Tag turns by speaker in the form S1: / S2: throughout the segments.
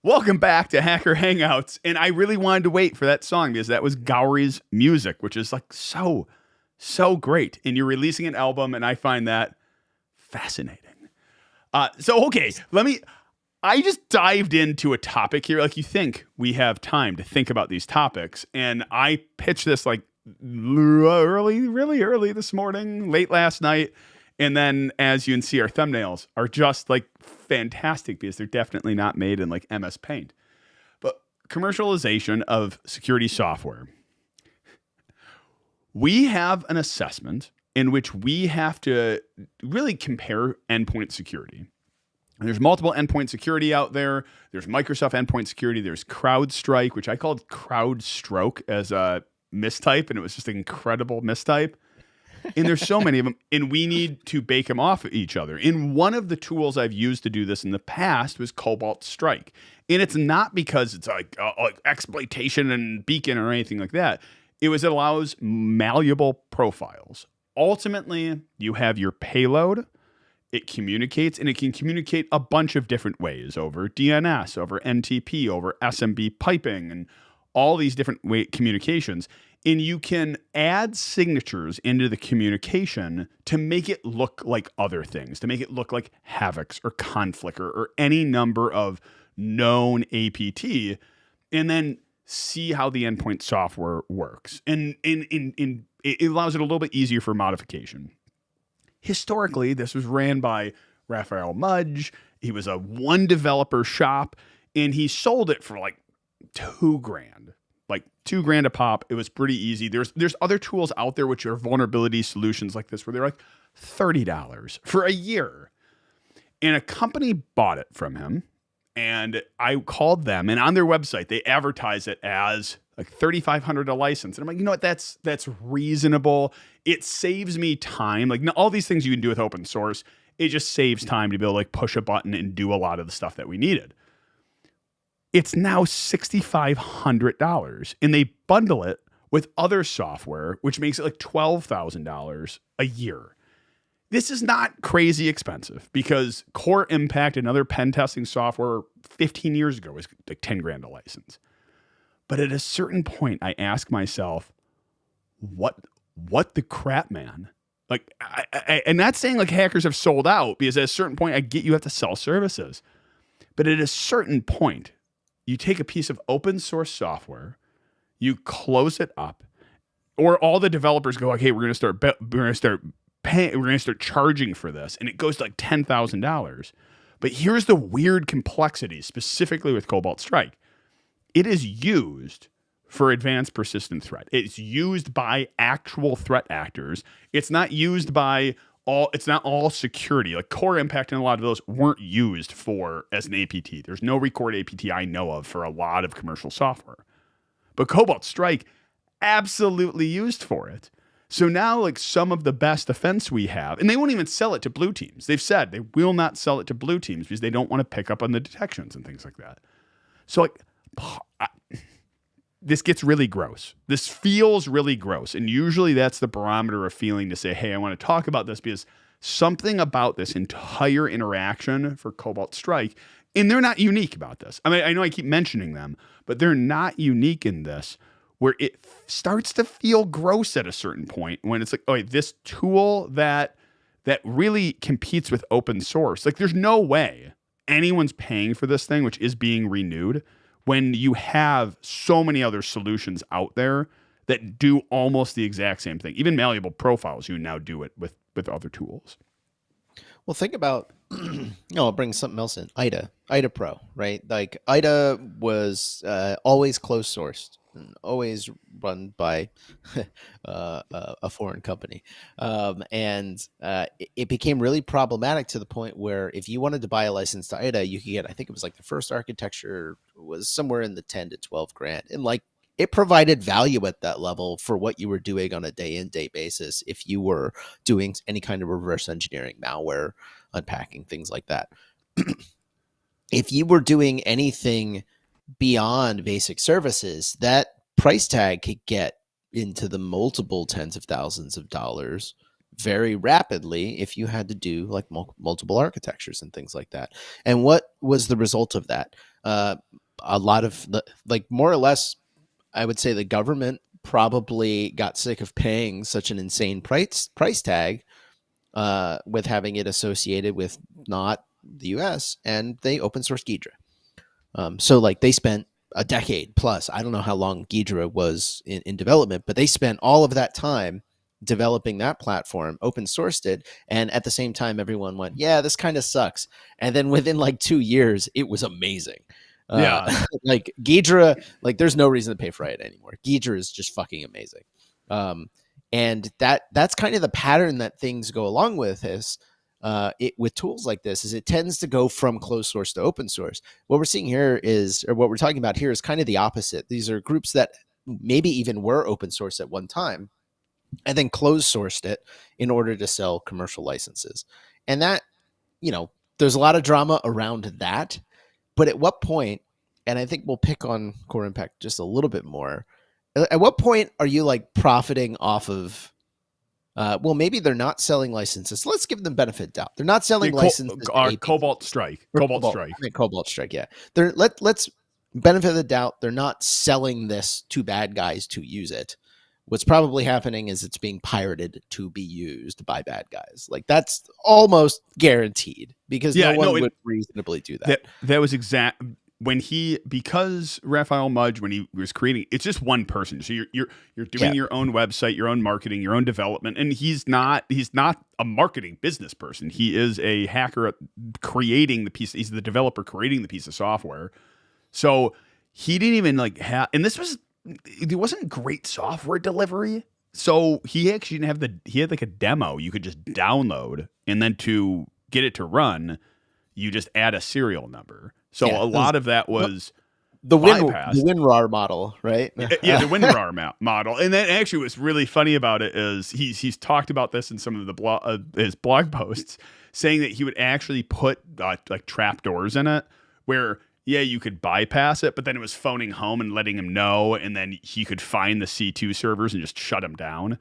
S1: Welcome back to Hacker Hangouts. And I really wanted to wait for that song because that was Gowry's music, which is like so great. And you're releasing an album, and I find that fascinating. Okay, I just dived into a topic here. Like, you think we have time to think about these topics. And I pitched this like really early this morning, late last night. And then, as you can see, our thumbnails are just like fantastic because they're definitely not made in like MS Paint. But commercialization of security software. We have an assessment in which we have to really compare endpoint security. And there's multiple endpoint security out there. There's Microsoft endpoint security. There's CrowdStrike, which I called CrowdStroke as a mistype, and it was just an incredible mistype. And there's so many of them, and we need to bake them off of each other. And one of the tools I've used to do this in the past was Cobalt Strike. And it's not because it's like exploitation and beacon or anything like that. It allows malleable profiles. Ultimately, you have your payload. It communicates, and it can communicate a bunch of different ways over DNS, over NTP, over SMB piping, and all these different communications. And you can add signatures into the communication to make it look like other things, to make it look like Havix or Conflict or any number of known APT, and then see how the endpoint software works. And it allows it a little bit easier for modification. Historically, this was ran by Raphael Mudge. He was a one developer shop, and he sold it for like $2,000. Like $2,000 a pop. It was pretty easy. There's other tools out there which are vulnerability solutions like this where they're like $30 for a year. And a company bought it from him, and I called them, and on their website they advertise it as like $3,500 a license. And I'm like, you know what? That's reasonable. It saves me time. Like, all these things you can do with open source, it just saves time to be able to like push a button and do a lot of the stuff that we needed. It's now $6,500, and they bundle it with other software, which makes it like $12,000 a year. This is not crazy expensive because Core Impact and other pen testing software 15 years ago was like $10,000 a license. But at a certain point, I ask myself, what the crap, man? Like, I'm not saying like hackers have sold out, because at a certain point, I get you have to sell services. But at a certain point, you take a piece of open source software, you close it up, or all the developers go like, "Hey, we're going to start charging for this," and it goes to like $10,000. But here's the weird complexity, specifically with Cobalt Strike. It is used for advanced persistent threat. It's used by actual threat actors. It's not used by it's not all security. Like Core Impact and a lot of those weren't used for as an APT. There's no record APT I know of for a lot of commercial software. But Cobalt Strike absolutely used for it. So now, like, some of the best defense we have, and they won't even sell it to blue teams. They've said they will not sell it to blue teams because they don't want to pick up on the detections and things like that. So, like, this gets really gross. This feels really gross. And usually that's the barometer of feeling to say, hey, I want to talk about this because something about this entire interaction for Cobalt Strike, and they're not unique about this. I mean, I know I keep mentioning them, but they're not unique in this, where it starts to feel gross at a certain point when it's like, oh, this tool that really competes with open source. Like, there's no way anyone's paying for this thing, which is being renewed, when you have so many other solutions out there that do almost the exact same thing. Even malleable profiles, you now do it with other tools.
S2: Well, think about, I'll bring something else in. IDA Pro, right? Like, IDA was always closed sourced and always run by a foreign company. It became really problematic to the point where if you wanted to buy a license to IDA, you could get, I think it was like the first architecture was somewhere in the 10 to 12 grand. And like, it provided value at that level for what you were doing on a day in, day basis. If you were doing any kind of reverse engineering, malware, unpacking, things like that. If you were doing anything beyond basic services, that price tag could get into the multiple tens of thousands of dollars very rapidly if you had to do like multiple architectures and things like that. And what was the result of that? uh, a lot of like more or less, I would say the government probably got sick of paying such an insane price tag with having it associated with not the U.S. and they open sourced Ghidra. So like they spent a decade plus. I don't know how long Ghidra was in development, but they spent all of that time developing that platform, open sourced it, and at the same time, everyone went, "Yeah, this kind of sucks." And then within like 2 years, it was amazing.
S1: Yeah.
S2: Like Ghidra, like there's no reason to pay for it anymore. Ghidra is just fucking amazing. And that's kind of the pattern that things go along with is it with tools like this is it tends to go from closed source to open source. What we're seeing here is, or what we're talking about here is kind of the opposite. These are groups that maybe even were open source at one time and then closed sourced it in order to sell commercial licenses. And that, there's a lot of drama around that. But at what point, and I think we'll pick on Core Impact just a little bit more, at what point are you like profiting off of well, maybe they're not selling licenses. Let's give them benefit of doubt. They're not selling licenses.
S1: Cobalt Strike.
S2: Cobalt Strike. Yeah. Let's benefit of the doubt. They're not selling this to bad guys to use it. What's probably happening is it's being pirated to be used by bad guys. Like that's almost guaranteed because no one would reasonably do that.
S1: That was exact. Because Raphael Mudge, when he was creating, it's just one person. So you're doing your own website, your own marketing, your own development, and he's not a marketing business person. He is a hacker at creating the piece. He's the developer creating the piece of software. So he didn't even like have, and it wasn't great software delivery. So he actually didn't have he had like a demo you could just download, and then to get it to run, you just add a serial number. So a lot of that was
S2: the WinRAR model, right?
S1: Yeah, the WinRAR model. And then actually what's really funny about it is he's talked about this in some of the his blog posts, saying that he would actually put like trapdoors in it where, yeah, you could bypass it, but then it was phoning home and letting him know, and then he could find the C2 servers and just shut them down.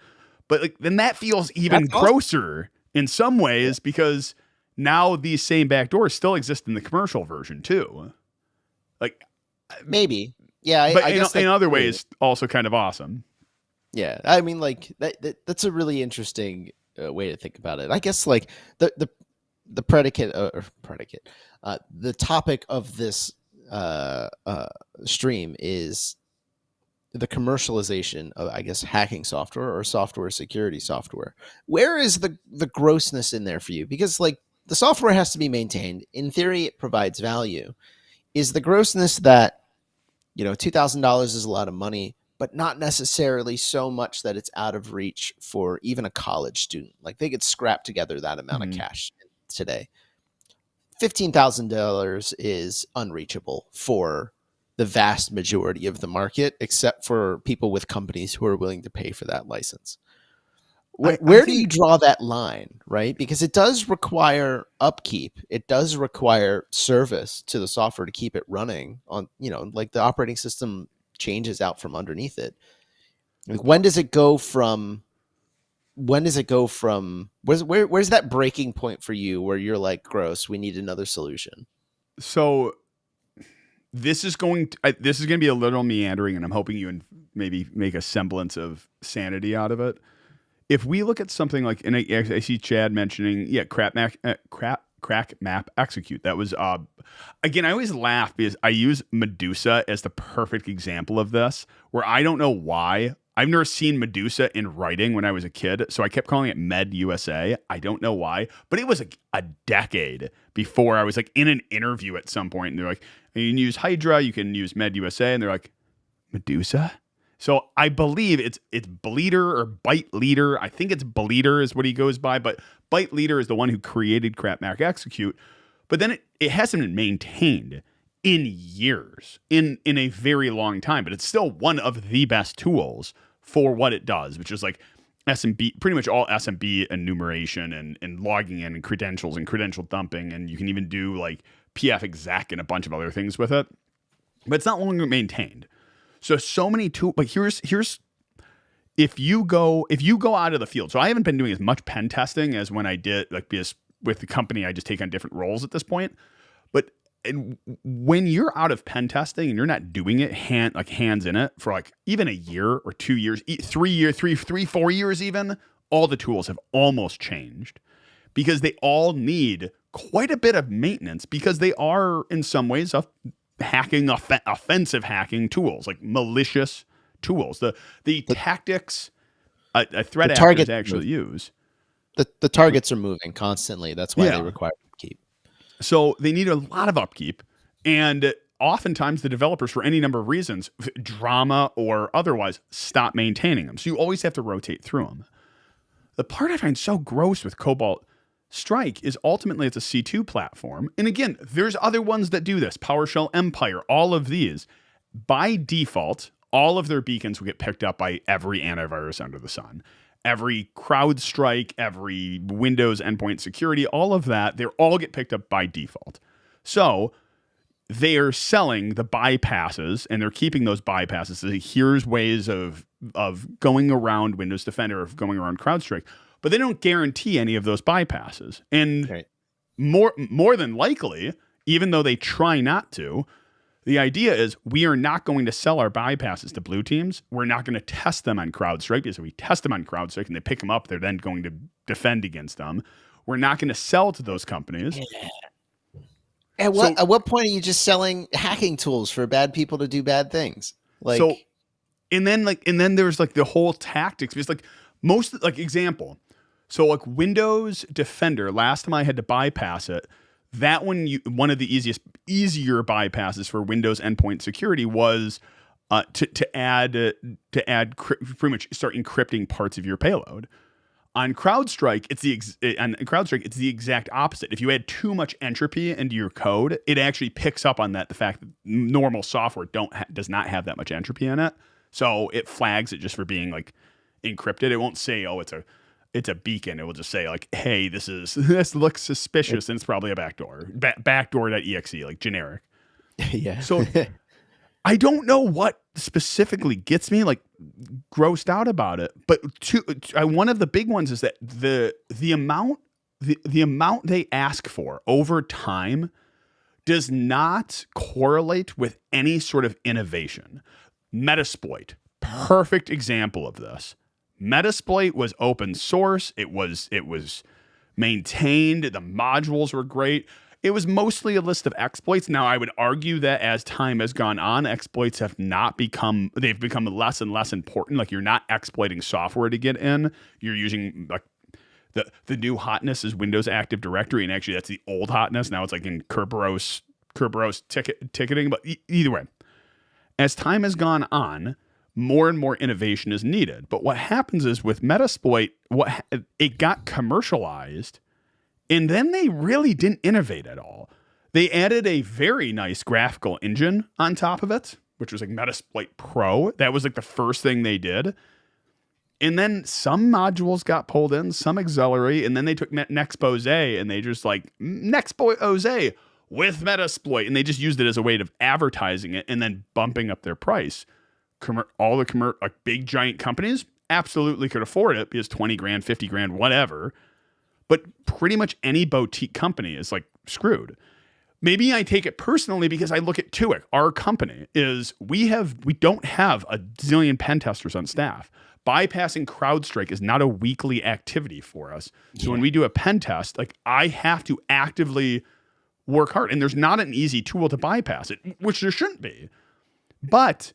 S1: But like then that feels even grosser in some ways because now these same backdoors still exist in the commercial version too. Like
S2: maybe. Yeah.
S1: But I guess in other ways also kind of awesome.
S2: Yeah. I mean like that's a really interesting way to think about it. I guess like the predicate, the topic of this stream is the commercialization of, I guess, hacking software or software security software. Where is the grossness in there for you? Because like the software has to be maintained. In theory, it provides value. Is the grossness that, $2,000 is a lot of money, but not necessarily so much that it's out of reach for even a college student? Like they could scrap together that amount of cash today. $15,000 is unreachable for the vast majority of the market, except for people with companies who are willing to pay for that license. Where do you draw that line, right? Because it does require upkeep. It does require service to the software to keep it running on, like the operating system changes out from underneath it. Like when does it go from where's that breaking point for you where you're like, gross, we need another solution?
S1: So this is going to be a little meandering, and I'm hoping you maybe make a semblance of sanity out of it. If we look at something like, and I see Chad mentioning, crack map execute. That was, again, I always laugh because I use Medusa as the perfect example of this, where I don't know why. I've never seen Medusa in writing when I was a kid, so I kept calling it Med USA. I don't know why, but it was like a decade before I was like in an interview at some point, and they're like, you can use Hydra, you can use Med USA, and they're like, Medusa? So I believe it's Bleeder or Byte Leader. I think it's Bleeder is what he goes by, but Byte Leader is the one who created Crap Mac Execute. But then it hasn't been maintained in years, in a very long time, but it's still one of the best tools for what it does, which is like SMB, pretty much all SMB enumeration and logging in and credentials and credential dumping. And you can even do like PF exec and a bunch of other things with it, but it's not longer maintained. So many tools, but here's if you go out of the field. So I haven't been doing as much pen testing as when I did, like, because with the company I just take on different roles at this point. But and when you're out of pen testing and you're not doing it hands in it for like even a year or 2 years, 4 years even, all the tools have almost changed because they all need quite a bit of maintenance because they are in some ways offensive hacking tools, like malicious tools. The tactics a threat actors actually use.
S2: The targets are moving constantly. That's why they require upkeep.
S1: So they need a lot of upkeep. And oftentimes the developers, for any number of reasons, drama or otherwise, stop maintaining them. So you always have to rotate through them. The part I find so gross with Cobalt Strike is ultimately it's a C2 platform. And again, there's other ones that do this. PowerShell Empire, all of these. By default, all of their beacons will get picked up by every antivirus under the sun. Every CrowdStrike, every Windows endpoint security, all of that, they all get picked up by default. So they are selling the bypasses and they're keeping those bypasses. So here's ways of going around Windows Defender, of going around CrowdStrike, but they don't guarantee any of those bypasses. And more than likely, even though they try not to, the idea is we are not going to sell our bypasses to blue teams. We're not going to test them on CrowdStrike because if we test them on CrowdStrike and they pick them up, they're then going to defend against them. We're not going to sell to those companies.
S2: Yeah. At what point are you just selling hacking tools for bad people to do bad things?
S1: And then there's like the whole tactics. Because example. So like Windows Defender, last time I had to bypass it, that one of the easier bypasses for Windows endpoint security was to add pretty much start encrypting parts of your payload. On CrowdStrike, it's the exact opposite. If you add too much entropy into your code, it actually picks up on that. The fact that normal software does not have that much entropy in it, so it flags it just for being like encrypted. It won't say, "Oh, it's a beacon." It will just say like, "Hey, this looks suspicious," and it's probably a backdoor. Backdoor.exe, like generic.
S2: Yeah.
S1: So I don't know what specifically gets me like grossed out about it, but one of the big ones is that the amount they ask for over time does not correlate with any sort of innovation. Metasploit, perfect example of this. Metasploit was open source. It was maintained. The modules were great. It was mostly a list of exploits. Now, I would argue that as time has gone on, exploits have they've become less and less important. Like you're not exploiting software to get in. You're using like the new hotness is Windows Active Directory, and actually that's the old hotness. Now it's like in Kerberos ticketing. But either way, as time has gone on, more and more innovation is needed. But what happens is with Metasploit, it got commercialized, and then they really didn't innovate at all. They added a very nice graphical engine on top of it, which was like Metasploit Pro. That was like the first thing they did. And then some modules got pulled in, some auxiliary, and then they took Nexpose and they just like Nexpose with Metasploit, and they just used it as a way of advertising it and then bumping up their price. All the like big giant companies absolutely could afford it because 20 grand, 50 grand, whatever. But pretty much any boutique company is like screwed. Maybe I take it personally because I look at Tuic. Our company is we don't have a zillion pen testers on staff. Bypassing CrowdStrike is not a weekly activity for us. So when we do a pen test, like I have to actively work hard, and there's not an easy tool to bypass it, which there shouldn't be. But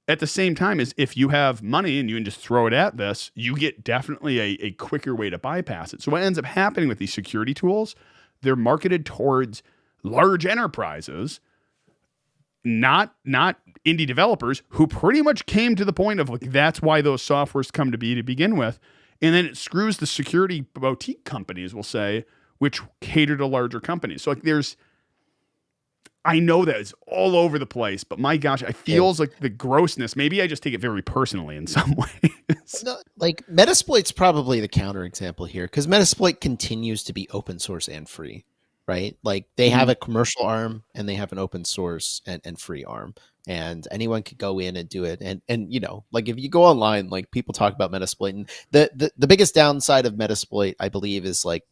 S1: at the same time, is if you have money and you can just throw it at this, you get definitely a quicker way to bypass it. So what ends up happening with these security tools, they're marketed towards large enterprises, not indie developers who pretty much came to the point of like, that's why those softwares come to be to begin with. And then it screws the security boutique companies, we'll say, which cater to larger companies. So like I know that it's all over the place, but my gosh, it feels like the grossness. Maybe I just take it very personally in some ways.
S2: No, like Metasploit's probably the counterexample here because Metasploit continues to be open source and free, right? Like they have a commercial arm and they have an open source and free arm, and anyone could go in and do it. And you know, like if you go online, like people talk about Metasploit, and the biggest downside of Metasploit, I believe, is like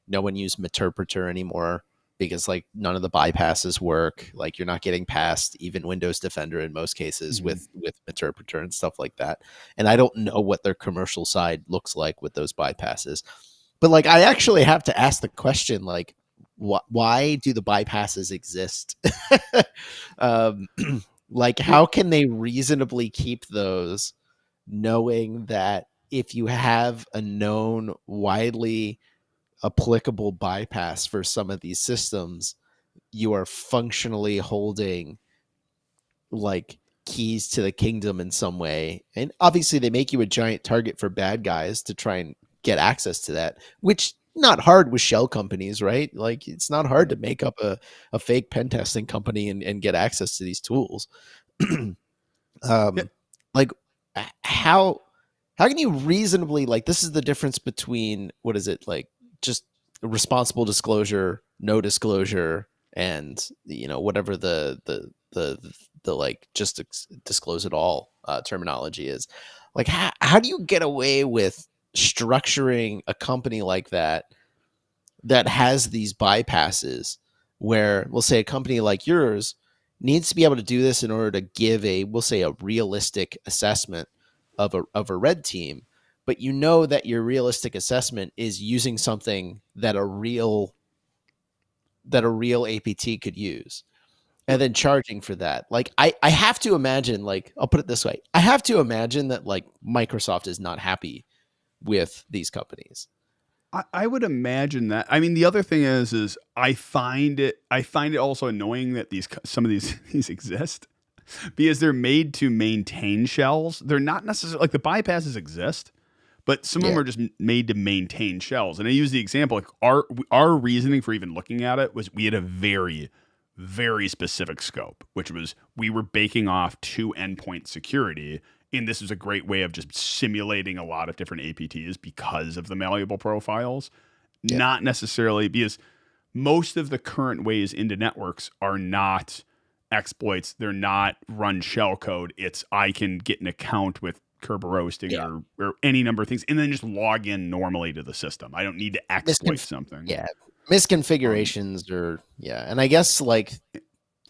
S2: no one uses Meterpreter anymore. because like none of the bypasses work. Like you're not getting past even Windows Defender in most cases
S1: Mhm.
S2: with Interpreter and stuff like that. And I don't know what their commercial side looks like with those bypasses. But like I actually have to ask the question like why do the bypasses exist? um, like
S1: Well,
S2: how can they reasonably keep those knowing that if you have a known widely applicable bypass for some of these systems, you are functionally holding like keys to the kingdom in some way. And obviously they make you a giant target for bad guys to try and get access to that, which not hard with shell companies, right? Like it's not hard to make up a fake pen testing company and get access to these tools.
S1: yeah,
S2: um like how can you reasonably like this is the difference between what is it like just responsible disclosure, no disclosure, and whatever the like just disclose it all terminology is. Like how do you get away with structuring a company like that that has these bypasses where we'll say a company like yours needs to be able to do this in order to give a we'll say a realistic assessment of a red team, but you know that your realistic assessment is using something that a real APT could use and then charging for that. Like I have to imagine, like I'll put it this way, I have to imagine that like Microsoft is not happy with these companies.
S1: I would imagine that. I mean, the other thing is I find it also annoying that some of these these exist because they're made to maintain shells. They're not necessarily like the bypasses exist, but some of them
S2: Yeah.
S1: are just made to maintain shells. And I use the example like our reasoning for even looking at it was we had a very very specific scope, which was we were baking off to endpoint security. And this is a great way of just simulating a lot of different APTs because of the malleable profiles.
S2: Yeah.
S1: Not necessarily because most of the current ways into networks are not exploits. They're not run shell code. It's I can get an account with Kerber roasting
S2: Yeah.
S1: or any number of things and then just log in normally to the system. I don't need to exploit something.
S2: Yeah,
S1: Um,
S2: misconfigurations or yeah, and I guess like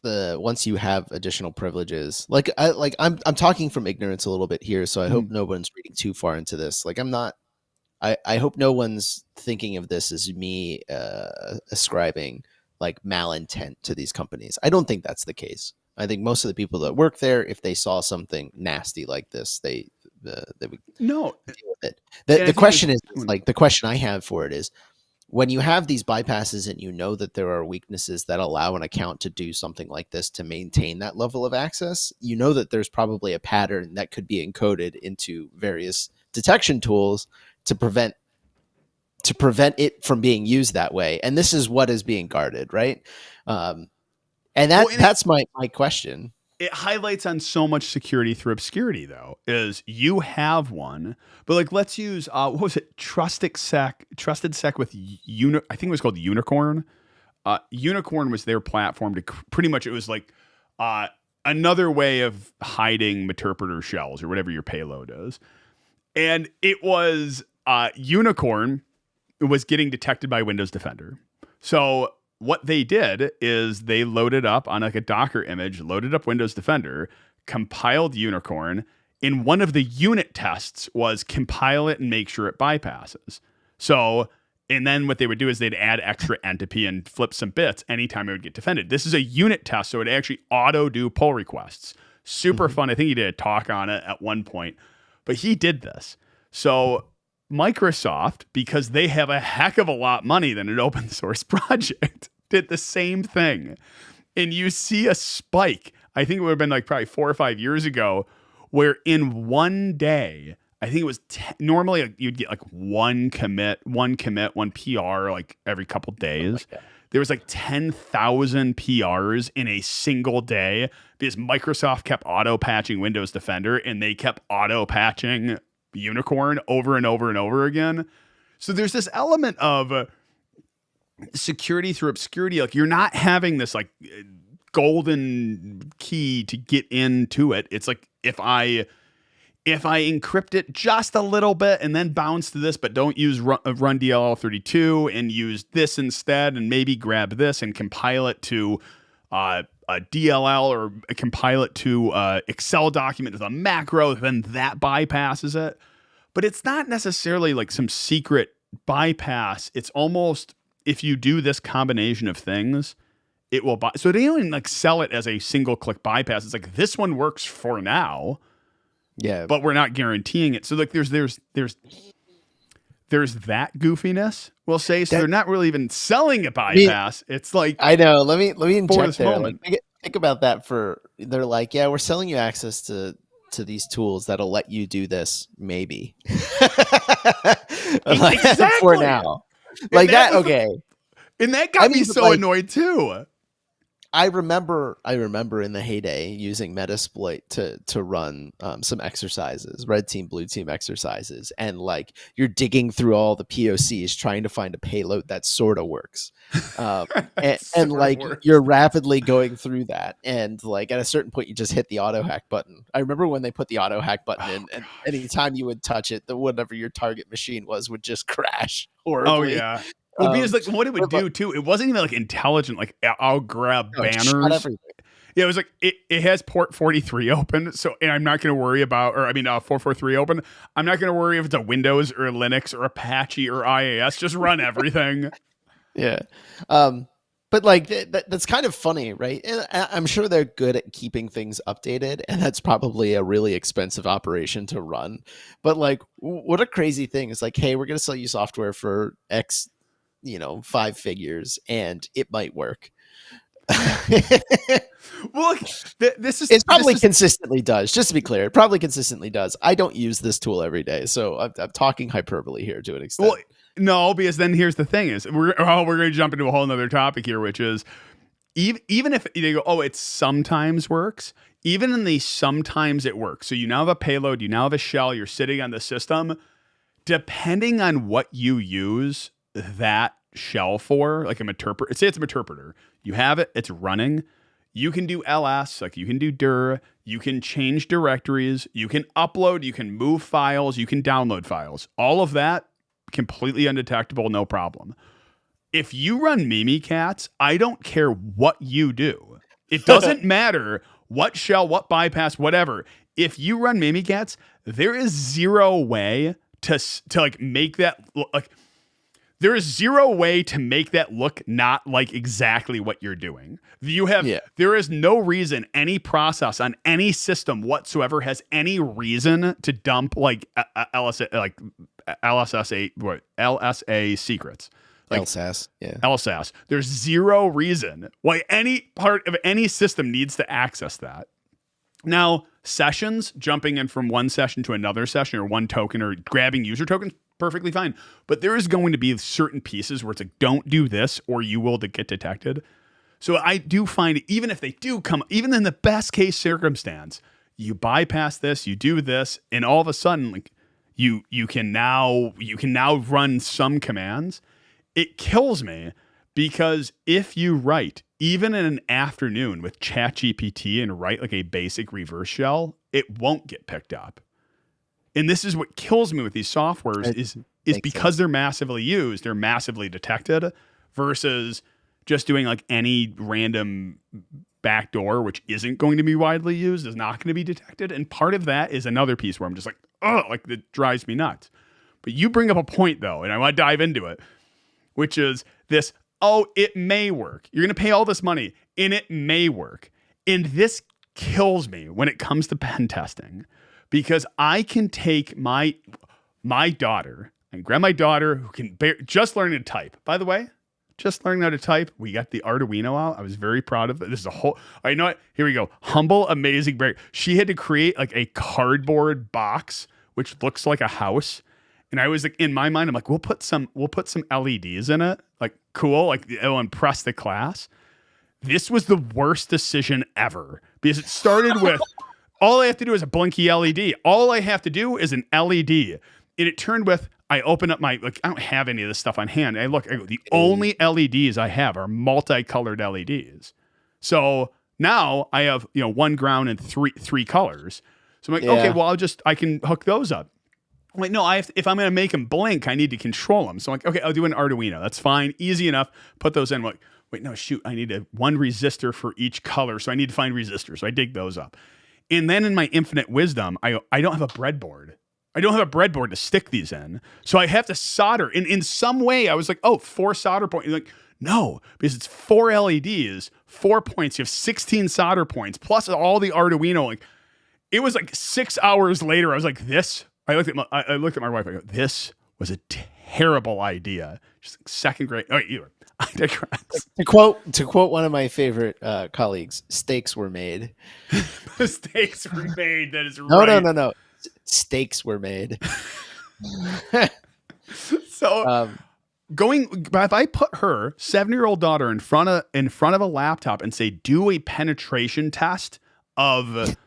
S2: the once you have additional privileges, I'm talking from ignorance a little bit here, so I hope
S1: mhm.
S2: no one's reading too far into this. Like I'm not. I hope no one's thinking of this as me ascribing like malintent to these companies. I don't think that's the case. I think most of the people that work there, if they saw something nasty like this, they would
S1: No,
S2: deal with it. The
S1: and I
S2: the
S1: think
S2: question is
S1: when,
S2: like the question I have for it is when you have these bypasses and you know that there are weaknesses that allow an account to do something like this to maintain that level of access, you know that there's probably a pattern that could be encoded into various detection tools to prevent it from being used that way. And this is what is being guarded, right? Um, and
S1: well,
S2: that's my question.
S1: it highlights on so much security through obscurity though is you have one but like let's use what was it trusted sec with I think it was called Unicorn. Unicorn was their platform to pretty much it was like uh another way of hiding interpreter shells or whatever your payload is, and it was Unicorn was getting detected by Windows Defender. So what they did is they loaded up on like a Docker image, loaded up Windows Defender, compiled Unicorn. In one of the unit tests was compile it and make sure it bypasses. So, and then what they would do is they'd add extra entropy and flip some bits anytime it would get defended. This is a unit test, so it actually auto do pull requests. Super
S2: Mhm.
S1: fun. I think he did a talk on it at one point, but he did this. So Microsoft, because they have a heck of a lot money than an open source project, did the same thing. And you see a spike. I think it would have been like probably 4 or 5 years ago, where in one day, I think it was normally you'd get like one commit, one PR like every couple
S2: Something like
S1: days.
S2: that.
S1: There was like 10,000 PRs in a single day because Microsoft kept auto patching Windows Defender and they kept auto patching Unicorn over and over and over again. So there's this element of security through obscurity. Like you're not having this like golden key to get into it. It's like if I encrypt it just a little bit and then bounce to this, but don't use run DLL32 and use this instead, and maybe grab this and compile it to a DLL or compile it to Excel document with a macro, then that bypasses it. But it's not necessarily like some secret bypass. It's almost, if you do this combination of things, it will buy. So they don't even like sell it as a single click bypass. It's like, this one works for now.
S2: Yeah.
S1: But we're not guaranteeing it. So like there's that goofiness, we'll say. So they're not really even selling a bypass. It's like,
S2: I know. Let me inject there.
S1: moment.
S2: Like, think about that. They're like, yeah, we're selling you access to these tools that'll let you do this, maybe. Like,
S1: exactly.
S2: For now. Like that, okay.
S1: And that got me so annoyed too.
S2: I remember in the heyday using Metasploit to run some exercises, red team, blue team exercises, and like you're digging through all the POCs trying to find a payload that sort of works, and like works. You're rapidly going through that, and like at a certain point you just hit the auto hack button. I remember when they put the auto hack button in, and anytime you would touch it, whatever your target machine was would just crash horribly.
S1: Oh yeah. Well, because like what it would do too, it wasn't even like intelligent. Like I'll grab banners. Yeah, it was like it has port 43 open, so and I'm not going to worry about, 443 open. I'm not going to worry if it's a Windows or a Linux or Apache or IAS. Just run everything.
S2: Yeah, but like that's kind of funny, right? And I'm sure they're good at keeping things updated, and that's probably a really expensive operation to run. But like, what a crazy thing! It's like, hey, we're going to sell you software for X. 5 figures, and it might work.
S1: Well, it
S2: probably consistently does. Just to be clear, it probably consistently does. I don't use this tool every day, so I'm talking hyperbole here to an extent.
S1: Well, no, because then here's the thing: is we're going to jump into a whole nother topic here, which is even if they go, oh, it sometimes works. Even in the sometimes it works. So you now have a payload, you now have a shell, you're sitting on the system. Depending on what you use that shell for, like say it's a interpreter, you have it, it's running, you can do ls, like you can do dir, you can change directories, you can upload, you can move files, you can download files, all of that completely undetectable, no problem. If you run Mimikatz, I don't care what you do, it doesn't matter what shell, what bypass, whatever. If you run Mimikatz, there is zero way to like make that like. There is zero way to make that look not like exactly what you're doing. There is no reason any process on any system whatsoever has any reason to dump like LSA secrets. Like
S2: LSAS, yeah.
S1: LSAS. There's zero reason why any part of any system needs to access that. Now, sessions, jumping in from one session to another session or one token or grabbing user tokens, perfectly fine. But there is going to be certain pieces where it's like, don't do this or you will get detected. So I do find even if they do come, even in the best case circumstance, you bypass this, you do this, and all of a sudden, like you can now run some commands. It kills me because if you write, even in an afternoon with ChatGPT and write like a basic reverse shell, it won't get picked up. And this is what kills me with these softwares is because they're massively used, they're massively detected versus just doing like any random backdoor, which isn't going to be widely used, is not going to be detected. And part of that is another piece where I'm just like, oh, like that drives me nuts. But you bring up a point though, and I want to dive into it, which is this, oh, it may work. You're going to pay all this money and it may work. And this kills me when it comes to pen testing. Because I can take my daughter and grab my daughter who can just learn to type. By the way, just learning how to type. We got the Arduino out. I was very proud of it. This is a whole. All right, you know what? Here we go. Humble, amazing break. She had to create like a cardboard box which looks like a house. And I was like, in my mind, I'm like, we'll put some LEDs in it. Like, cool. Like, it'll impress the class. This was the worst decision ever because it started with. All I have to do is a blinky LED. All I have to do is an LED. And it turned with, I open up I don't have any of this stuff on hand. I go, the only LEDs I have are multicolored LEDs. So now I have, one ground and three colors. So I'm like, okay,
S2: Yeah.
S1: well, I can hook those up. I'm like, no, if I'm going to make them blink, I need to control them. So I'm like, okay, I'll do an Arduino. That's fine. Easy enough. Put those in. I'm like, wait, no, shoot. I need one resistor for each color. So I need to find resistors. So I dig those up. And then in my infinite wisdom, I don't have a breadboard. I don't have a breadboard to stick these in. So I have to solder. And in some way, I was like, oh, 4 solder points. You're like, no, because it's 4 LEDs, 4 points. You have 16 solder points, plus all the Arduino. Like, it was like 6 hours later. I was like, I looked at my wife. I go, this was a terrible idea. She's like, second grade. Oh, either. I digress.
S2: To quote one of my favorite colleagues, "Stakes were made."
S1: Mistakes were made. That is
S2: No,
S1: right.
S2: no. Stakes were made.
S1: So if I put her 7-year-old daughter in front of a laptop and say, do a penetration test of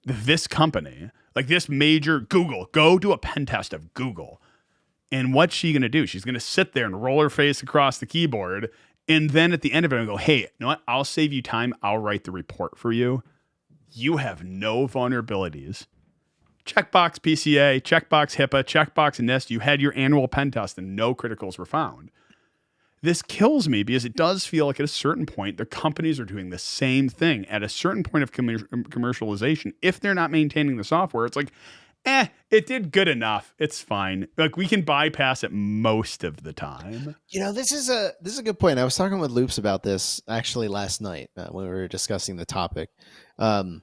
S1: this company, like this major Google, go do a pen test of Google. And what's she going to do? She's going to sit there and roll her face across the keyboard. And then at the end of it, I'm going to go, hey, you know what? I'll save you time. I'll write the report for you. You have no vulnerabilities. Checkbox PCA, checkbox HIPAA, checkbox NIST. You had your annual pen test and no criticals were found. This kills me because it does feel like at a certain point, the companies are doing the same thing. At a certain point of commercialization, if they're not maintaining the software, it's like, it did good enough. It's fine. Like, we can bypass it most of the time.
S2: This is a good point. I was talking with Loops about this actually last night when we were discussing the topic. And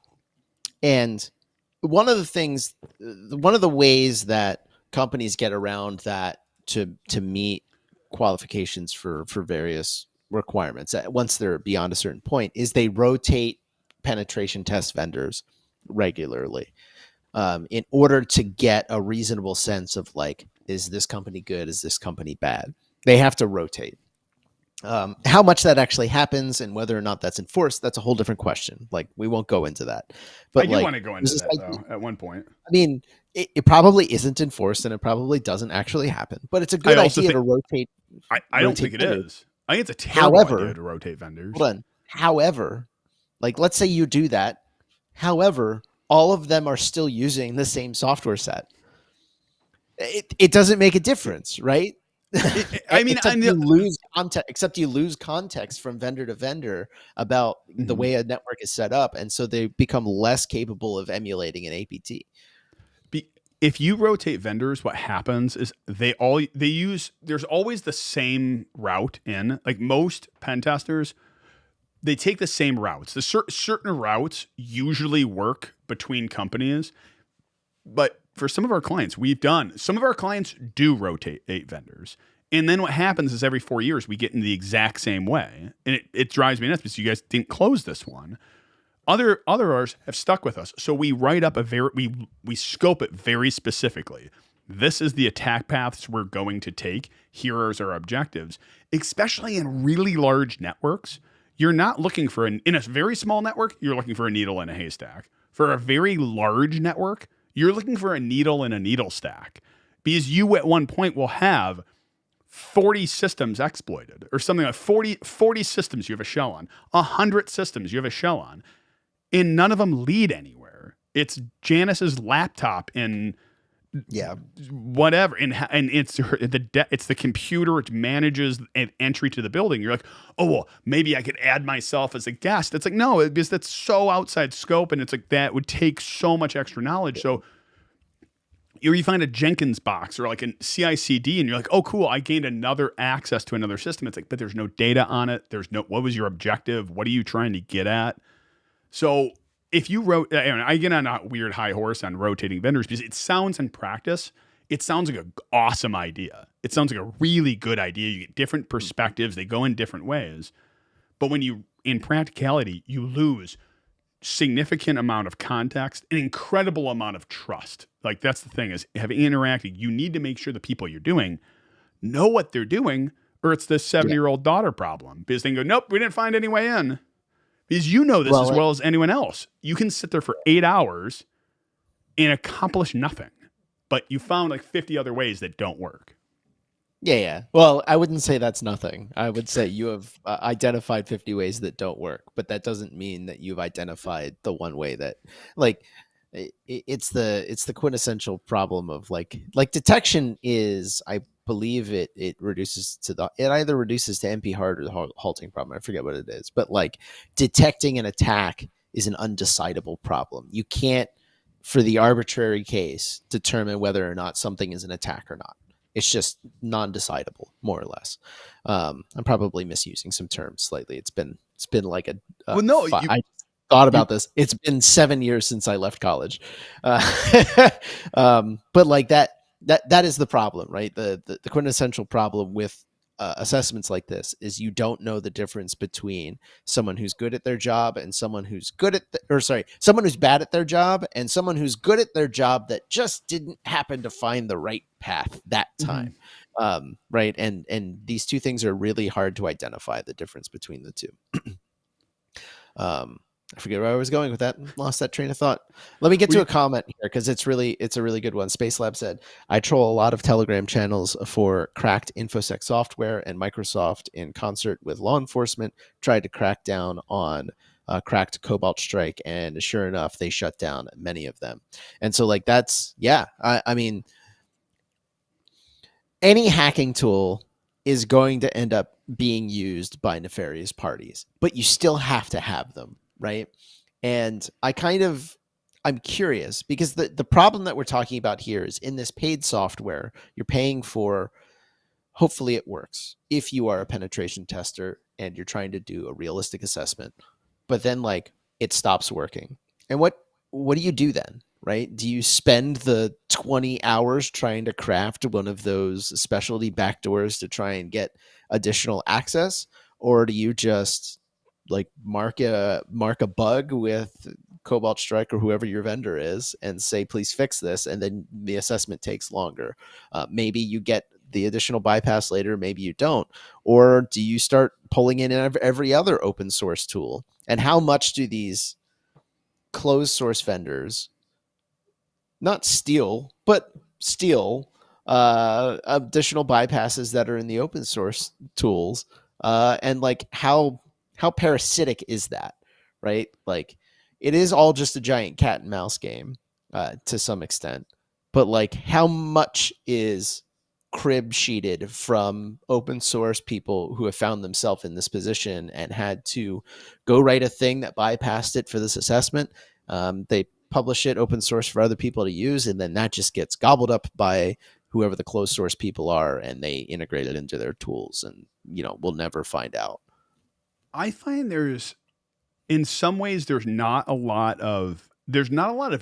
S2: one of the ways that companies get around that to meet qualifications for various requirements once they're beyond a certain point is they rotate penetration test vendors regularly in order to get a reasonable sense of, like, is this company good? Is this company bad? They have to rotate. How much that actually happens and whether or not that's enforced, that's a whole different question. Like, we won't go into that. But
S1: I do want to go into that, though, at one point.
S2: I mean, it probably isn't enforced and it probably doesn't actually happen. But it's a good idea to rotate.
S1: I don't think it is. I think it's a terrible idea to rotate vendors.
S2: Hold on. However, like, let's say you do that. However, all of them are still using the same software set. It doesn't make a difference, right?
S1: I mean,
S2: except you lose context from vendor to vendor about the way a network is set up, and so they become less capable of emulating an APT.
S1: If you rotate vendors, what happens is there's always the same route in. Like, most pen testers, they take the same routes. The certain routes usually work between companies, but for some of our clients, some of our clients do rotate 8 vendors. And then what happens is every 4 years, we get in the exact same way. And it drives me nuts because you guys didn't close this one. Others have stuck with us. So we write up we scope it very specifically. This is the attack paths we're going to take. Here are our objectives, especially in really large networks. You're not looking for in a very small network, you're looking for a needle in a haystack. For a very large network, you're looking for a needle in a needle stack, because you at one point will have 40 systems exploited, or something like 40 systems you have a shell on, 100 systems you have a shell on, and none of them lead anywhere. It's Janice's laptop and whatever, and it's the computer which manages an entry to the building. You're like, oh, well, maybe I could add myself as a guest. It's like, no, because that's so outside scope, and it's like that would take so much extra knowledge. So you find a Jenkins box or like a CI/CD, and you're like, oh, cool, I gained another access to another system. It's like, but there's no data on it. What was your objective? What are you trying to get at? So if you I get on a weird high horse on rotating vendors because it sounds in practice, it sounds like an awesome idea. It sounds like a really good idea. You get different perspectives. They go in different ways. But in practicality, you lose significant amount of context, an incredible amount of trust. Like, that's the thing, is having interacting, you need to make sure the people you're doing know what they're doing, or it's this 7-year-old daughter problem. Because they can go, nope, we didn't find any way in. Because you know this as well as anyone else. You can sit there for 8 hours and accomplish nothing, but you found like 50 other ways that don't work.
S2: Yeah. Well, I wouldn't say that's nothing. I would say you have identified 50 ways that don't work, but that doesn't mean that you've identified the one way that, like, It's the quintessential problem of like detection is, I believe it reduces to the, it either reduces to NP hard or the halting problem. I forget what it is, but like detecting an attack is an undecidable problem. You can't, for the arbitrary case, determine whether or not something is an attack or not. It's just non-decidable, more or less. I'm probably misusing some terms slightly. It's been like
S1: Well, no,
S2: I thought
S1: you
S2: about this. It's been 7 years since I left college, but like that is the problem, right? The quintessential problem with assessments like this is you don't know the difference between someone who's good at their job and someone who's good at or sorry, someone who's bad at their job and someone who's good at their job that just didn't happen to find the right path that
S1: Mhm.
S2: time. Right, and these two things are really hard to identify the difference between the two. um I forget where I was going with that. Lost that train of thought. Let me get to
S1: We
S2: a comment here because it's a really good one. Space Lab said, "I troll a lot of Telegram channels for cracked infosec software, and Microsoft, in concert with law enforcement, tried to crack down on cracked Cobalt Strike, and sure enough, they shut down many of them." And so, like, that's yeah. I mean, any hacking tool is going to end up being used by nefarious parties, but you still have to have them, right? And I'm curious because the problem that we're talking about here is in this paid software, you're paying for, hopefully it works if you are a penetration tester and you're trying to do a realistic assessment, but then like it stops working. And what do you do then? Right? Do you spend the 20 hours trying to craft one of those specialty backdoors to try and get additional access? Or do you just like mark a bug with Cobalt Strike or whoever your vendor is and say, please fix this? And then the assessment takes longer. Maybe you get the additional bypass later, maybe you don't. Or do you start pulling in every other open source tool? And how much do these closed source vendors not steal, but steal additional bypasses that are in the open source tools? And like how parasitic is that, right? Like it is all just a giant cat and mouse game to some extent, but like how much is crib sheeted from open source people who have found themselves in this position and had to go write a thing that bypassed it for this assessment. They publish it open source for other people to use, and then that just gets gobbled up by whoever the closed source people are, and they integrate it into their tools, and we'll never find out.
S1: I find in some ways there's not a lot of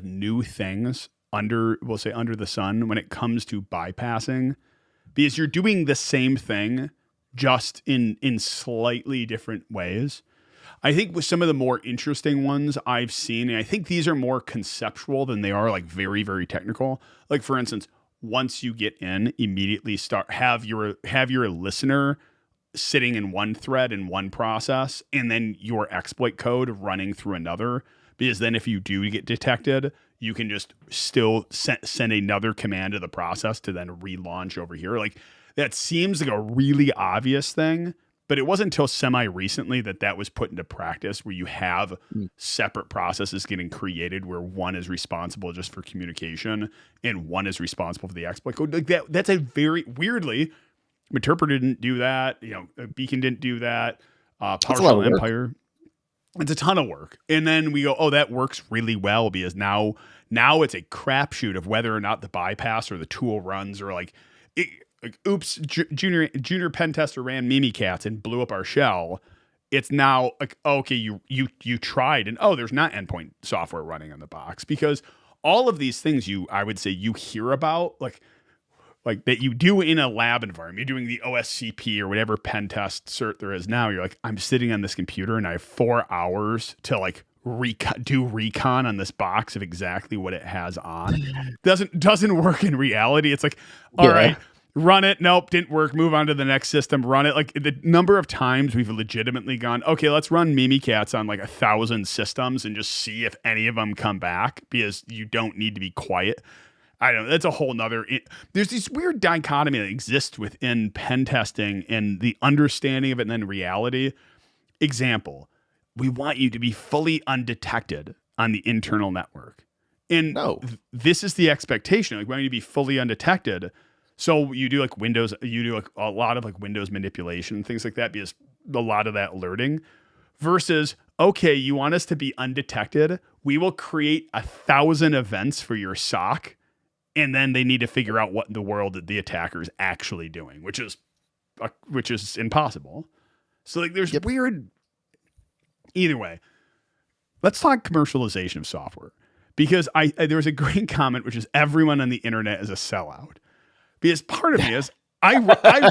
S1: new things under, we'll say, under the sun when it comes to bypassing, because you're doing the same thing just in slightly different ways. I think with some of the more interesting ones I've seen, and I think these are more conceptual than they are like very, very technical. Like for instance, once you get in, immediately start have your listener sitting in one thread in one process, and then your exploit code running through another. Because then if you do get detected, you can just still send another command to the process to then relaunch over here. Like that seems like a really obvious thing, but it wasn't until semi recently that was put into practice, where you have
S2: Mm.
S1: separate processes getting created where one is responsible just for communication and one is responsible for the exploit code. Like that's a very weirdly, Interpreter didn't do that. Beacon didn't do that.
S2: That's a lot
S1: PowerShell
S2: of work.
S1: Empire. It's a ton of work. And then we go, oh, that works really well, because now it's a crapshoot of whether or not the bypass or the tool runs, or oops, junior pen tester ran Mimikatz and blew up our shell. It's now like, okay, you tried, and oh, there's not endpoint software running in the box, because all of these things I would say you hear about, like that you do in a lab environment. You're doing the OSCP or whatever pen test cert there is now. You're like, I'm sitting on this computer and I have 4 hours to like do recon on this box of exactly what it has on. Doesn't work in reality. It's like, all
S2: Yeah.
S1: right, run it. Nope, didn't work. Move on to the next system. Run it. Like the number of times we've legitimately gone, okay, let's run Mimikatz on like 1,000 systems and just see if any of them come back, because you don't need to be quiet. I don't know. That's a whole nother. There's this weird dichotomy that exists within pen testing and the understanding of it and then reality. Example, we want you to be fully undetected on the internal network. And
S2: No.
S1: this is the expectation. Like, we want you to be fully undetected. So you do like Windows, you do like a lot of like Windows manipulation and things like that, because a lot of that alerting versus, okay, you want us to be undetected. We will create 1,000 events for your SOC. And then they need to figure out what in the world the attacker is actually doing, which is impossible. So like, there's weird. Either way, let's talk commercialization of software, because there was a great comment, which is everyone on the internet is a sellout. Because part of me is I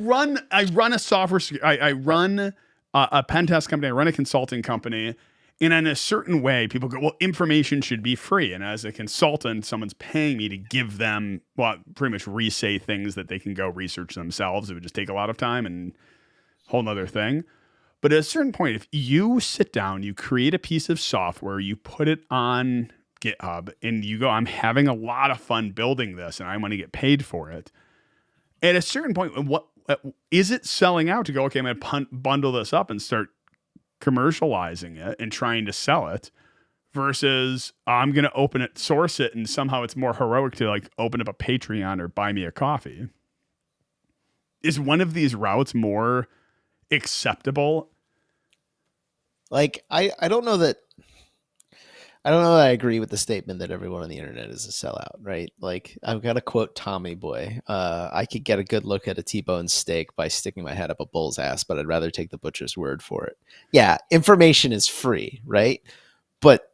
S1: run a software. I run a pen test company. I run a consulting company. And in a certain way, people go, well, information should be free. And as a consultant, someone's paying me to give them, well, pretty much re-say things that they can go research themselves. It would just take a lot of time and a whole nother thing. But at a certain point, if you sit down, you create a piece of software, you put it on GitHub, and you go, I'm having a lot of fun building this, and I want to get paid for it. At a certain point, what is it selling out to go, okay, I'm going to bundle this up and start commercializing it and trying to sell it, versus I'm going to open it, source it, and somehow it's more heroic to like open up a Patreon or buy me a coffee? Is one of these routes more acceptable?
S2: Like, I don't know that I agree with the statement that everyone on the internet is a sellout, right? Like, I've got to quote Tommy Boy. I could get a good look at a T-bone steak by sticking my head up a bull's ass, but I'd rather take the butcher's word for it. Yeah, information is free, right? But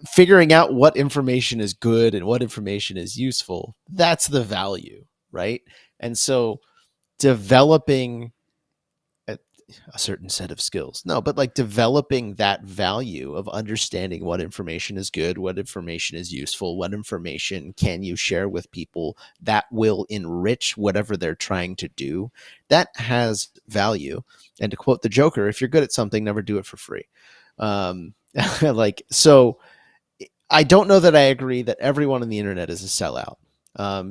S2: figuring out what information is good and what information is useful, that's the value, right? And so developing a certain set of skills. No, but like developing that value of understanding what information is good, what information is useful, what information can you share with people that will enrich whatever they're trying to do, that has value. And to quote the Joker, if you're good at something, never do it for free. Like, so I don't know that I agree that everyone on the internet is a sellout.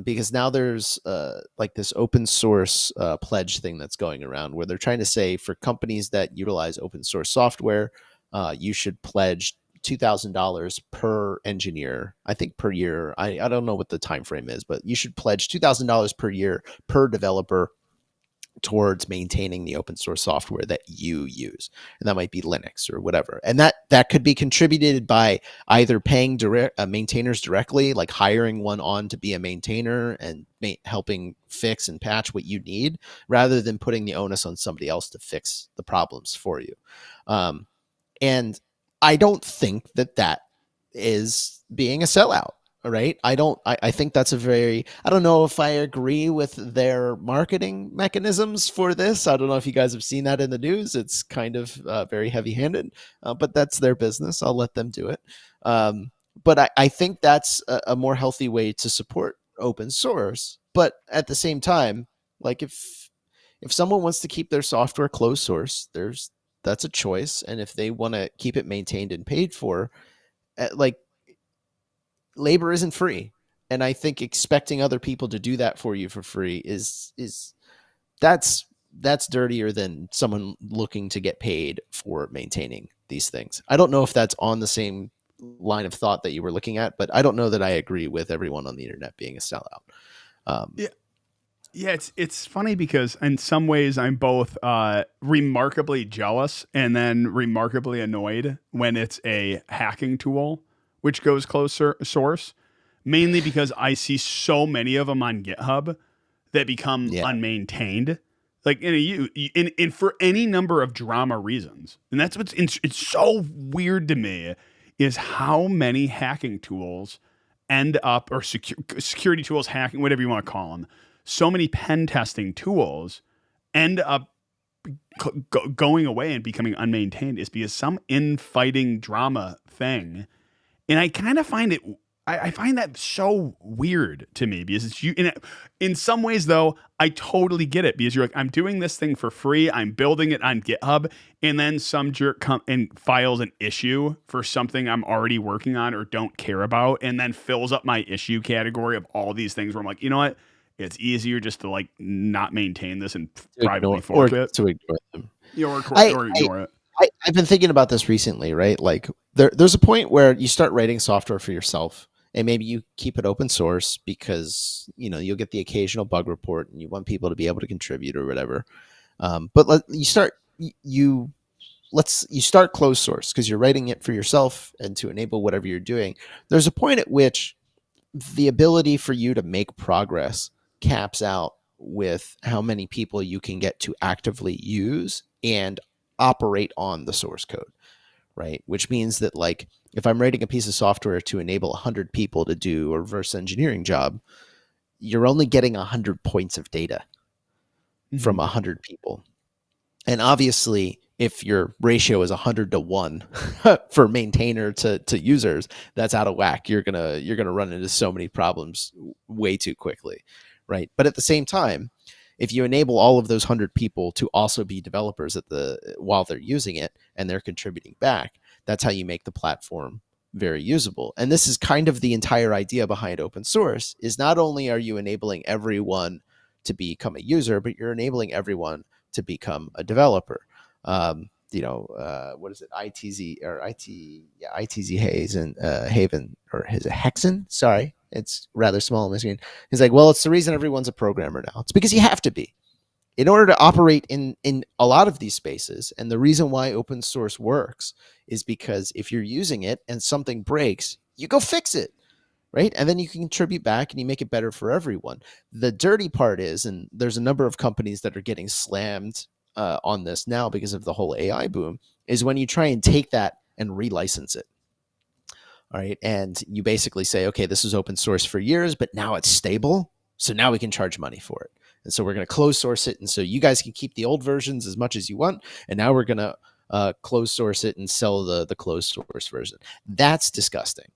S2: Because now there's like this open source pledge thing that's going around where they're trying to say for companies that utilize open source software, you should pledge $2,000 per engineer, I think per year. I don't know what the time frame is, but you should pledge $2,000 per year per developer towards maintaining the open source software that you use. And that might be Linux or whatever. And that could be contributed by either paying maintainers directly, like hiring one on to be a maintainer and helping fix and patch what you need, rather than putting the onus on somebody else to fix the problems for you. And I don't think that is being a sellout. All right. I think that's I don't know if I agree with their marketing mechanisms for this. I don't know if you guys have seen that in the news. It's kind of very heavy handed, but that's their business. I'll let them do it. But I think that's a more healthy way to support open source. But at the same time, like if someone wants to keep their software closed source, that's a choice. And if they want to keep it maintained and paid for, like, labor isn't free. And I think expecting other people to do that for you for free that's dirtier than someone looking to get paid for maintaining these things. I don't know if that's on the same line of thought that you were looking at, but I don't know that I agree with everyone on the internet being a sellout.
S1: Yeah, it's funny because in some ways I'm both remarkably jealous and then remarkably annoyed when it's a hacking tool which goes closed source, mainly because I see so many of them on GitHub that become unmaintained, like in for any number of drama reasons. And that's it's so weird to me, is how many hacking tools end up, or security tools, hacking, whatever you want to call them, so many pen testing tools end up going away and becoming unmaintained, is because some infighting drama thing. And I kind of find it, I find that so weird to me, because it's you. In some ways, though, I totally get it, because you're like, I'm doing this thing for free. I'm building it on GitHub, and then some jerk and files an issue for something I'm already working on or don't care about, and then fills up my issue category of all these things where I'm like, you know what? It's easier just to like not maintain this and privately fork it.
S2: To ignore them.
S1: Or ignore it.
S2: I've been thinking about this recently, right? Like there's a point where you start writing software for yourself And maybe you keep it open source because you'll get the occasional bug report and you want people to be able to contribute or whatever. But you start closed source because you're writing it for yourself and to enable whatever you're doing. There's a point at which the ability for you to make progress caps out with how many people you can get to actively use and operate on the source code, right? Which means that, like, if I'm writing a piece of software to enable 100 people to do a reverse engineering job, you're only getting 100 points of data from 100 people. And obviously, if your ratio is 100 to 1 for maintainer to users, that's out of whack. You're gonna run into so many problems way too quickly, right? But at the same time, if you enable all of those 100 people to also be developers while they're using it and they're contributing back, that's how you make the platform very usable. And this is kind of the entire idea behind open source, is not only are you enabling everyone to become a user, but you're enabling everyone to become a developer. What is it? ITZ or IT? Yeah, ITZ Hayes and Haven, or is it Hexen? Sorry, it's rather small on my screen. He's like, well, it's the reason everyone's a programmer now. It's because you have to be in order to operate in a lot of these spaces. And the reason why open source works is because if you're using it and something breaks, you go fix it. Right. And then you can contribute back and you make it better for everyone. The dirty part is, and there's a number of companies that are getting slammed on this now because of the whole AI boom, is when you try and take that and relicense it. All right. And you basically say, okay, this is open source for years, but now it's stable. So now we can charge money for it. And so we're going to close source it. And so you guys can keep the old versions as much as you want. And now we're going to close source it and sell the closed source version. That's disgusting.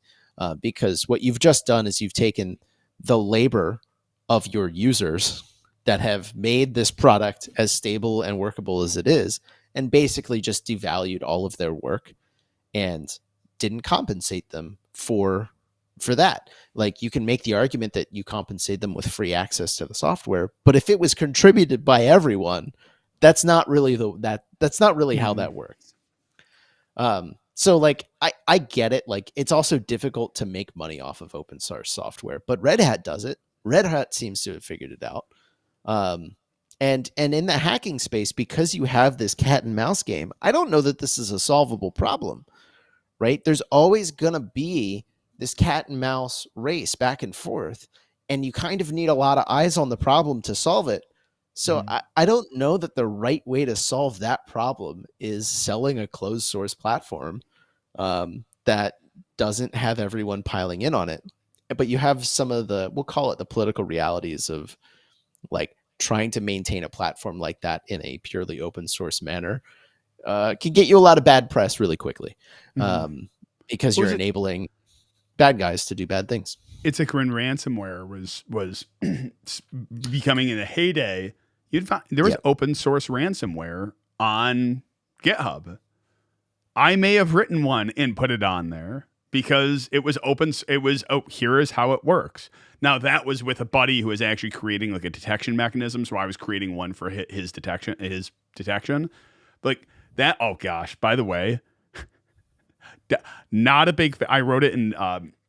S2: Because what you've just done is you've taken the labor of your users that have made this product as stable and workable as it is, and basically just devalued all of their work and didn't compensate them for that. Like, you can make the argument that you compensate them with free access to the software, but if it was contributed by everyone, that's not really that's not really how that works. So, like, I get it. Like, it's also difficult to make money off of open source software, but Red Hat does it. Red Hat seems to have figured it out. And in the hacking space, because you have this cat and mouse game, I don't know that this is a solvable problem, right? There's always going to be this cat and mouse race back and forth, and you kind of need a lot of eyes on the problem to solve it. So I don't know that the right way to solve that problem is selling a closed source platform that doesn't have everyone piling in on it. But you have some of we'll call it the political realities of, like, trying to maintain a platform like that in a purely open source manner can get you a lot of bad press really quickly because you're enabling bad guys to do bad things.
S1: It's like when ransomware was becoming in a heyday. You'd find there was open source ransomware on GitHub. I may have written one and put it on there because it was open. It was, here is how it works. Now, that was with a buddy who was actually creating like a detection mechanism. So I was creating one for his detection. But like that. Oh gosh, by the way, not a big, I wrote it in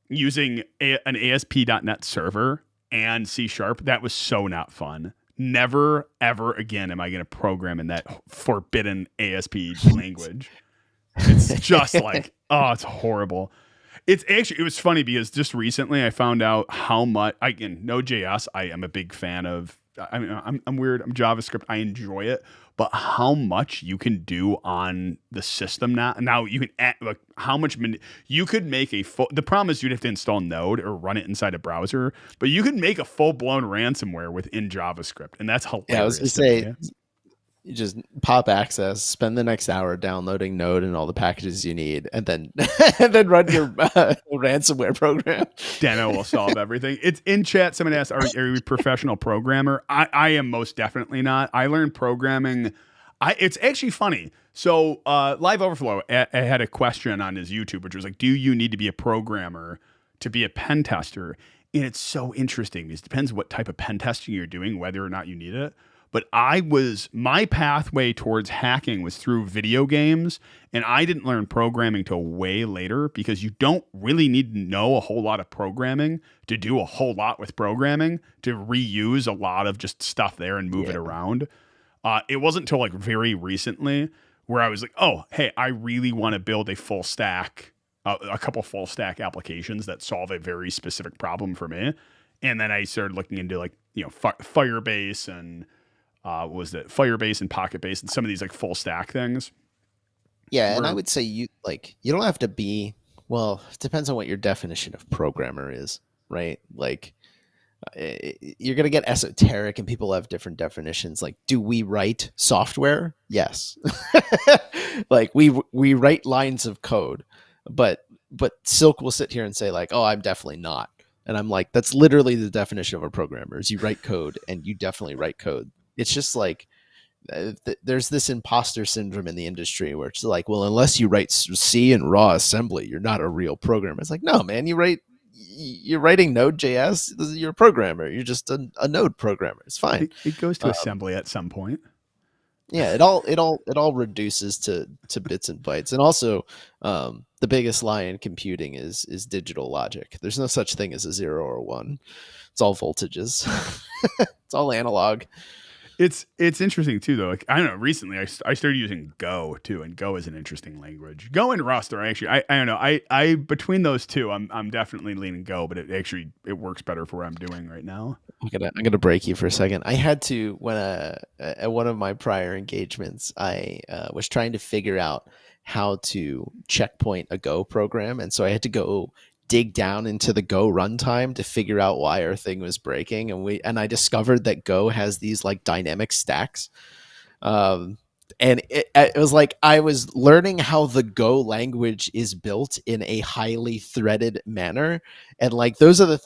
S1: using an ASP.NET server and C#. That was so not fun. Never, ever again am I going to program in that forbidden ASP language. It's just like, oh, it's horrible. It was funny because just recently I found out how much, again, Node.js, I am a big fan of. I mean, I'm weird. I'm JavaScript. I enjoy it, but how much you can do on the system now. Now you can add, like, how much you could make a full. The problem is you'd have to install Node or run it inside a browser, but you could make a full blown ransomware within JavaScript, and that's hilarious.
S2: Yeah, I was gonna say, you just pop access, spend the next hour downloading Node and all the packages you need, and then run your ransomware program.
S1: Deno will solve everything. It's in chat. Someone asked, are you a professional programmer? I am most definitely not. I learned programming. It's actually funny. So Live Overflow had a question on his YouTube, which was like, do you need to be a programmer to be a pen tester? And it's so interesting because it depends what type of pen testing you're doing, whether or not you need it. but my pathway towards hacking was through video games, and I didn't learn programming till way later because you don't really need to know a whole lot of programming to do a whole lot with programming to reuse a lot of just stuff there and move it
S2: Yeah.
S1: around. It wasn't until like very recently where I was like, oh, hey, I really want to build a full stack, a couple full stack applications that solve a very specific problem for me. And then I started looking into like, Firebase and what was it? Firebase and Pocket Base and some of these like full stack things.
S2: Yeah, and I
S1: Where
S2: would say you don't have to be, well, it depends on what your definition of programmer is, right? Like you're going to get esoteric and people have different definitions. Like, do we write software? Yes. Like we write lines of code, but Silk will sit here and say like, "Oh, I'm definitely not." And I'm like, that's literally the definition of a programmer is you write code and you definitely write code. It's just like there's this imposter syndrome in the industry where it's like, well, unless you write C and raw assembly, you're not a real programmer. It's like, no, man, you're writing Node.js. You're a programmer. You're just a Node programmer. It's fine.
S1: it goes to assembly at some point.
S2: Yeah, it all reduces to bits and bytes. And also, the biggest lie in computing is digital logic. There's no such thing as a 0 or a 1. It's all voltages. It's all analog.
S1: It's interesting too, though. Like I don't know. Recently, I started using Go too, and Go is an interesting language. Go and Rust are actually I don't know. I between those two, I'm definitely leaning Go, but it works better for what I'm doing right now.
S2: I'm gonna break you for a second. I had to when at one of my prior engagements, I was trying to figure out how to checkpoint a Go program, and so I had to go dig down into the Go runtime to figure out why our thing was breaking, and I discovered that Go has these like dynamic stacks. And it was like I was learning how the Go language is built in a highly threaded manner, and like those are the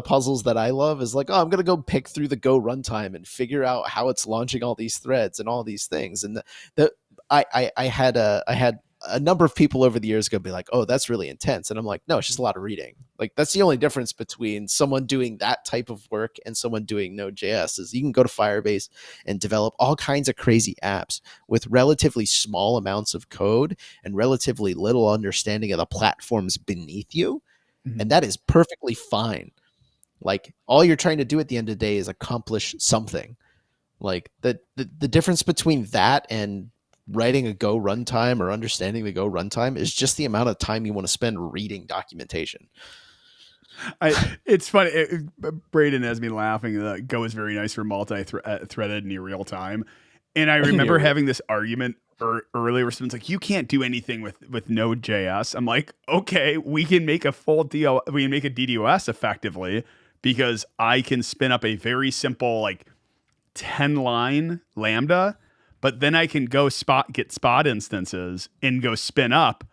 S2: puzzles that I love. Is like, oh, I'm gonna go pick through the Go runtime and figure out how it's launching all these threads and all these things. And I had a number of people over the years ago be like, oh, that's really intense. And I'm like, no, it's just a lot of reading. Like that's the only difference between someone doing that type of work and someone doing Node.js is you can go to Firebase and develop all kinds of crazy apps with relatively small amounts of code and relatively little understanding of the platforms beneath you.
S1: Mm-hmm.
S2: And that is perfectly fine. Like all you're trying to do at the end of the day is accomplish something. Like the difference between that and writing a Go runtime or understanding the Go runtime is just the amount of time you want to spend reading documentation.
S1: It's funny. Braden has me laughing. Go is very nice for multi-threaded near real time. And I remember having this argument earlier where someone's like, you can't do anything with Node.js. I'm like, okay, we can make a we can make a DDoS effectively because I can spin up a very simple like 10-line Lambda, but then I can go get spot instances and go spin up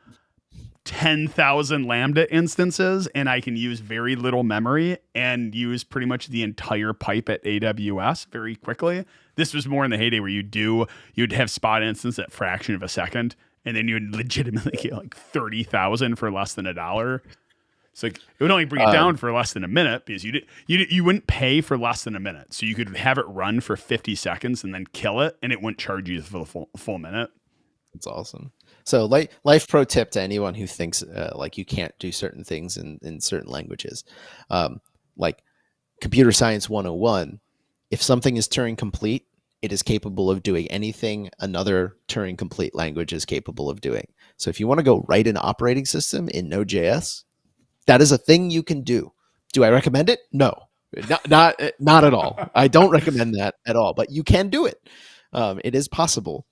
S1: 10,000 Lambda instances, and I can use very little memory and use pretty much the entire pipe at AWS very quickly. This was more in the heyday where you'd have spot instance at fraction of a second, and then you'd legitimately get like 30,000 for less than $1. It's like it would only bring it down for less than a minute because you wouldn't pay for less than a minute. So you could have it run for 50 seconds and then kill it, and it wouldn't charge you for the full minute.
S2: That's awesome. So life pro tip to anyone who thinks like you can't do certain things in certain languages. Like computer science 101, if something is Turing complete, it is capable of doing anything another Turing complete language is capable of doing. So if you want to go write an operating system in Node.js, that is a thing you can do. Do I recommend it? No, not at all. I don't recommend that at all, but you can do it. It is possible.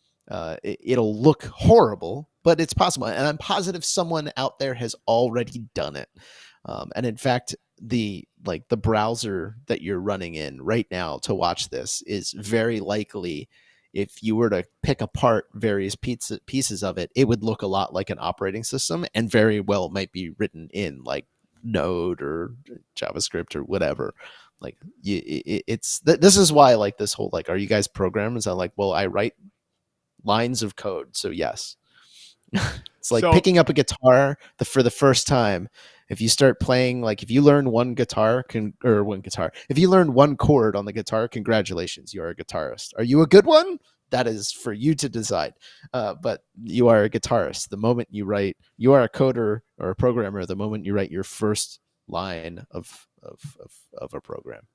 S2: It'll look horrible, but it's possible. And I'm positive someone out there has already done it. And in fact, the browser that you're running in right now to watch this is very likely, if you were to pick apart various pieces of it, it would look a lot like an operating system and very well might be written in like Node or JavaScript or whatever. Like this is why like this whole like, are you guys programmers? I'm like, well, I write lines of code. So yes, it's like picking up a guitar for the first time If you start playing, like if you learn if you learn one chord on the guitar, congratulations, you are a guitarist. Are you a good one? That is for you to decide. But you are a guitarist. The moment you write, you are a coder or a programmer. The moment you write your first line of a program.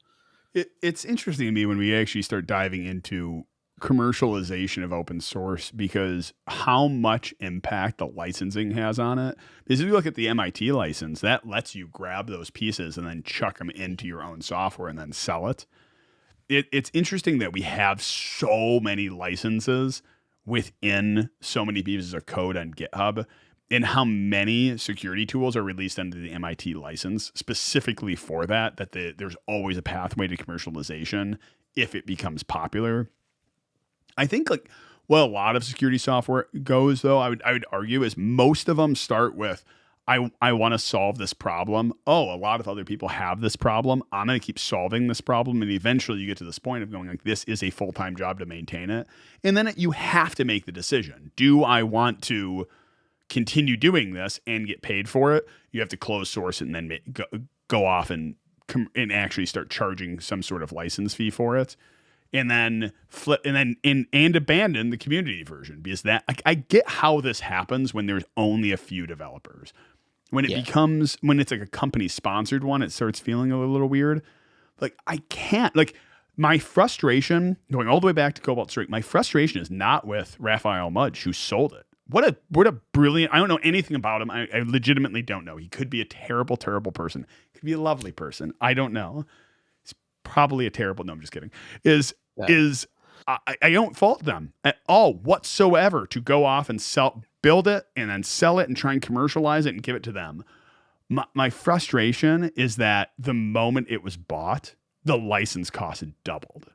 S1: It's interesting to me when we actually start diving into commercialization of open source because how much impact the licensing has on it. Because if you look at the MIT license, that lets you grab those pieces and then chuck them into your own software and then sell it. It's interesting that we have so many licenses within so many pieces of code on GitHub and how many security tools are released under the MIT license specifically for that there's always a pathway to commercialization if it becomes popular. I think like well, a lot of security software goes though, I would argue is most of them start with I want to solve this problem. Oh, a lot of other people have this problem. I'm going to keep solving this problem. And eventually you get to this point of going like, this is a full-time job to maintain it. And then you have to make the decision. Do I want to continue doing this and get paid for it? You have to close source it and then go off and actually start charging some sort of license fee for it. And then flip and abandon the community version because that I get how this happens when there's only a few developers. When it becomes when it's like a company sponsored one, it starts feeling a little weird. Like I can't like my frustration going all the way back to Cobalt Strike. My frustration is not with Raphael Mudge who sold it. What a brilliant! I don't know anything about him. I legitimately don't know. He could be a terrible, terrible person. He could be a lovely person. I don't know. He's probably a terrible. No, I'm just kidding. I don't fault them at all whatsoever to go off and build it and then sell it and try and commercialize it and give it to them. My frustration is that the moment it was bought, the license cost had doubled.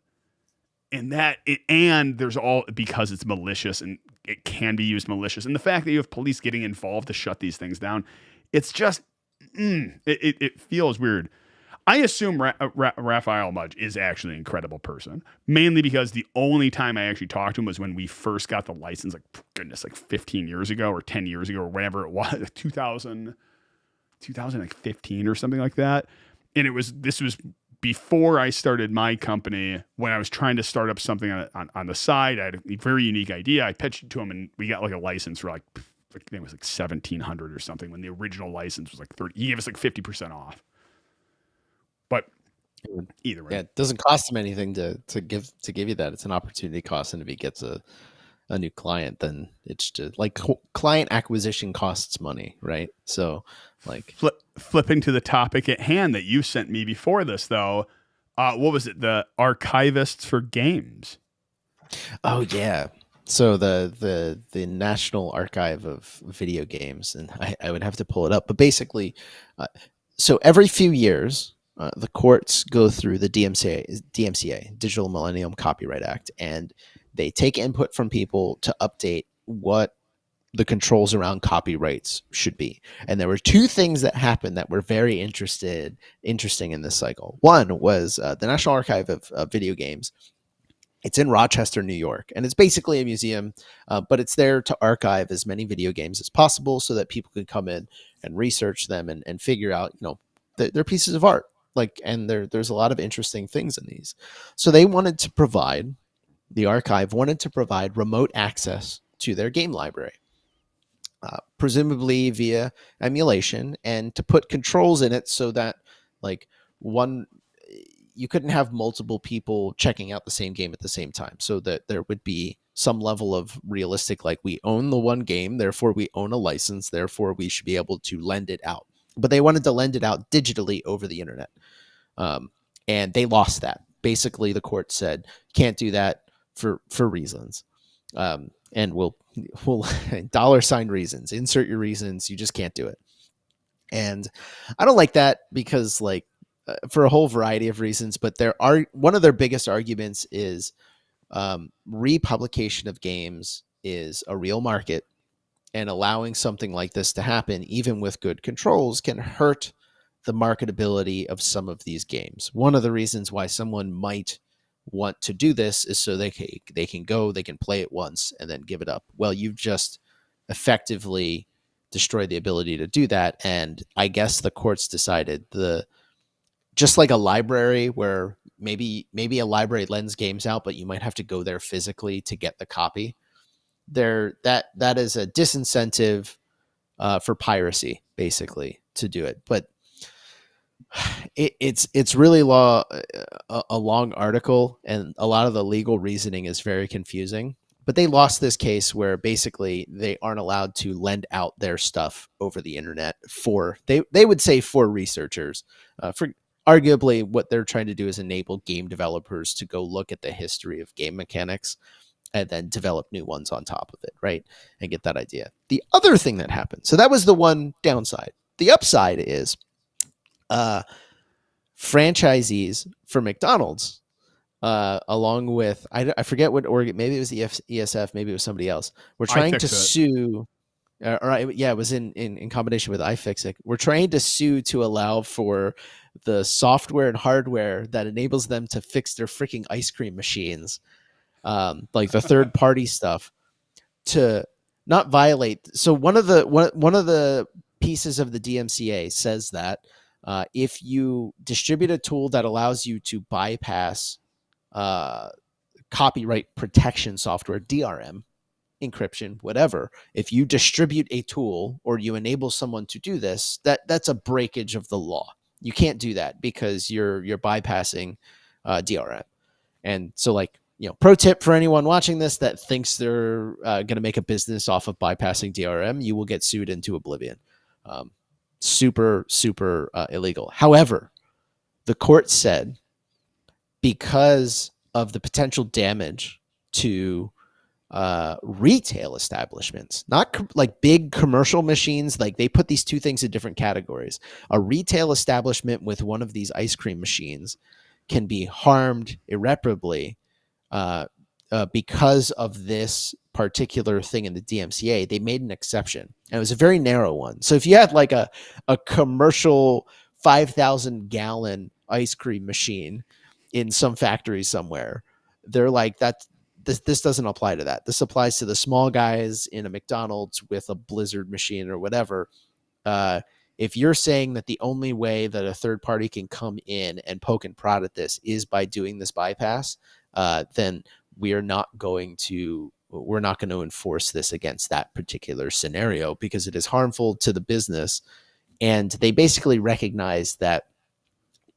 S1: And there's all because it's malicious and it can be used malicious. And the fact that you have police getting involved to shut these things down, it's just, it feels weird. I assume Raphael Mudge is actually an incredible person, mainly because the only time I actually talked to him was when we first got the license, like 15 years ago or 10 years ago or whatever it was, 2015 or something like that. And this was before I started my company when I was trying to start up something on the side. I had a very unique idea. I pitched it to him and we got like a license for I think it was like $1,700 or something when the original license was like 30. He gave us like 50% off. But either way,
S2: it doesn't cost him anything to give you that. It's an opportunity cost, and if he gets a new client, then it's just like client acquisition costs money, right? So, like
S1: flipping to the topic at hand that you sent me before this, though, what was it? The archivists for games.
S2: Oh yeah. So the National Archive of Video Games, and I would have to pull it up, but basically, so every few years. The courts go through the DMCA, Digital Millennium Copyright Act, and they take input from people to update what the controls around copyrights should be. And there were two things that happened that were very interesting in this cycle. One was the National Archive of Video Games. It's in Rochester, New York, and it's basically a museum, but it's there to archive as many video games as possible so that people can come in and research them and figure out, they're pieces of art. And there's a lot of interesting things in these. So the archive wanted to provide remote access to their game library, presumably via emulation, and to put controls in it so that you couldn't have multiple people checking out the same game at the same time, so that there would be some level of realistic, like we own the one game, therefore we own a license, therefore we should be able to lend it out. But they wanted to lend it out digitally over the internet. And they lost that. Basically, the court said, can't do that for reasons. And we'll $ reasons, insert your reasons. You just can't do it. And I don't like that because for a whole variety of reasons, but one of their biggest arguments is republication of games is a real market. And allowing something like this to happen, even with good controls, can hurt the marketability of some of these games. One of the reasons why someone might want to do this is so they can play it once and then give it up. Well, you've just effectively destroy the ability to do that. And I guess the courts decided just like a library where maybe a library lends games out, but you might have to go there physically to get the copy. That is a disincentive for piracy, basically, to do it. But it's really a long article, and a lot of the legal reasoning is very confusing. But they lost this case where basically they aren't allowed to lend out their stuff over the internet for they would say for researchers. For arguably, what they're trying to do is enable game developers to go look at the history of game mechanics and then develop new ones on top of it, right? And get that idea. The other thing that happened, so that was the one downside. The upside is franchisees for McDonald's, along with I forget what organ, maybe it was the ESF, maybe it was somebody else. We're trying to sue. It was in combination with iFixit. We're trying to sue to allow for the software and hardware that enables them to fix their freaking ice cream machines, like the third party stuff, to not violate. So one of the pieces of the DMCA says that if you distribute a tool that allows you to bypass copyright protection software, DRM, encryption, whatever, if you distribute a tool or you enable someone to do this, that's a breakage of the law. You can't do that because you're bypassing DRM. And so, like, pro tip for anyone watching this that thinks they're going to make a business off of bypassing DRM, you will get sued into oblivion. Super illegal. However, the court said because of the potential damage to retail establishments, not like big commercial machines, like they put these two things in different categories. A retail establishment with one of these ice cream machines can be harmed irreparably because of this particular thing in the DMCA. They made an exception, and it was a very narrow one. So if you had like a commercial 5,000 gallon ice cream machine in some factory somewhere, they're like, that this doesn't apply to that. This applies to the small guys in a McDonald's with a Blizzard machine or whatever. If you're saying that the only way that a third party can come in and poke and prod at this is by doing this bypass, then we're not going to enforce this against that particular scenario because it is harmful to the business. And they basically recognized that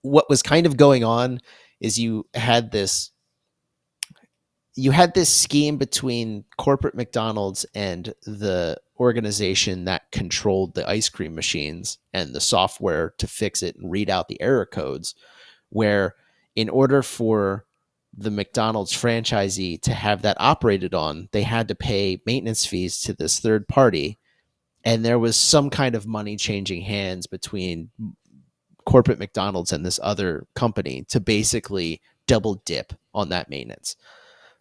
S2: what was kind of going on is you had this scheme between corporate McDonald's and the organization that controlled the ice cream machines and the software to fix it and read out the error codes, where in order for the McDonald's franchisee to have that operated on, they had to pay maintenance fees to this third party. And there was some kind of money changing hands between corporate McDonald's and this other company to basically double dip on that maintenance.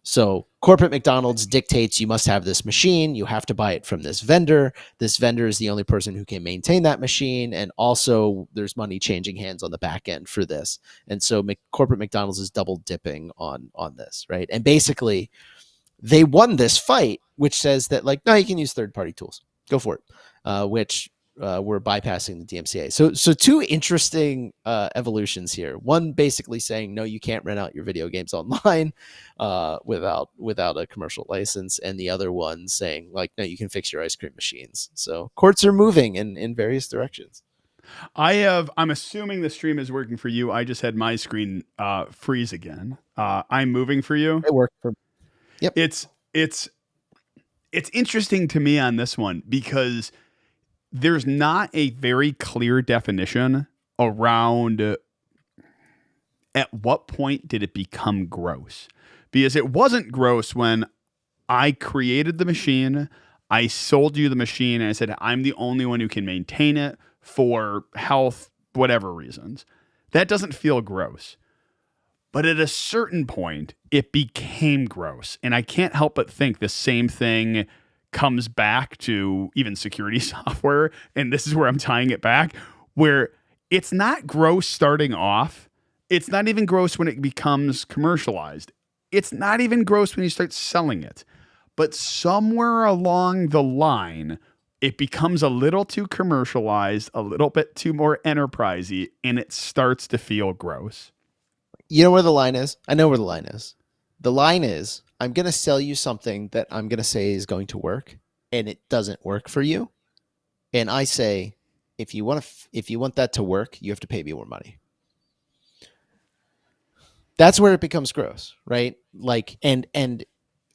S2: So corporate McDonald's dictates you must have this machine. You have to buy it from this vendor. This vendor is the only person who can maintain that machine. And also there's money changing hands on the back end for this. And so corporate McDonald's is double dipping on this, right? And basically they won this fight, which says that, like, no, you can use third-party tools. Go for it, which we're bypassing the DMCA. So two interesting evolutions here. One basically saying, no, you can't rent out your video games online without a commercial license, and the other one saying, like, no, you can fix your ice cream machines. So courts are moving in various directions.
S1: I'm assuming the stream is working for you. I just had my screen freeze again. I'm moving for you.
S2: It worked for me. Yep.
S1: It's interesting to me on this one because there's not a very clear definition around at what point did it become gross. Because it wasn't gross when I created the machine, I sold you the machine, and I said, I'm the only one who can maintain it for health, whatever reasons. That doesn't feel gross. But at a certain point, it became gross. And I can't help but think the same thing comes back to even security software. And this is where I'm tying it back, where it's not gross starting off. It's not even gross when it becomes commercialized. It's not even gross when you start selling it. But somewhere along the line, it becomes a little too commercialized, a little bit too more enterprisey, and it starts to feel gross.
S2: You know where the line is? I know where the line is. The line is I'm going to sell you something that I'm going to say is going to work, and it doesn't work for you. And I say, if you want that to work, you have to pay me more money. That's where it becomes gross, right? Like, and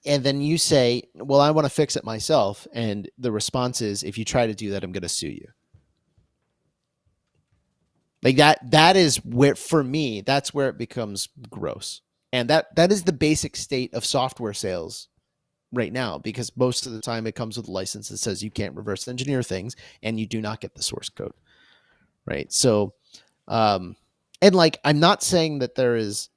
S2: then you say, well, I want to fix it myself. And the response is, if you try to do that, I'm going to sue you. Like that is where, for me, that's where it becomes gross. And that is the basic state of software sales right now, because most of the time it comes with a license that says you can't reverse engineer things and you do not get the source code. Right. So, and like, I'm not saying that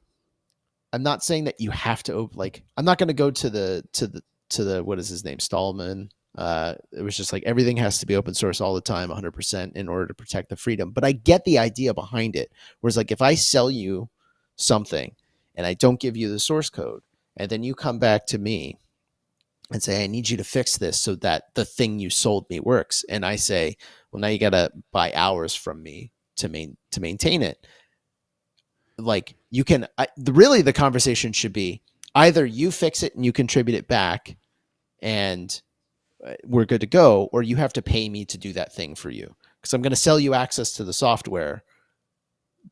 S2: you have to like, I'm not going to go to the, what is his name? Stallman. It was just like, everything has to be open source all the time, 100% in order to protect the freedom. But I get the idea behind it. Whereas like, if I sell you something and I don't give you the source code, and then you come back to me and say, I need you to fix this so that the thing you sold me works. And I say, well, now you got to buy hours from me to maintain it. Like, you can, really the conversation should be either you fix it and you contribute it back and we're good to go, or you have to pay me to do that thing for you. Because I'm going to sell you access to the software,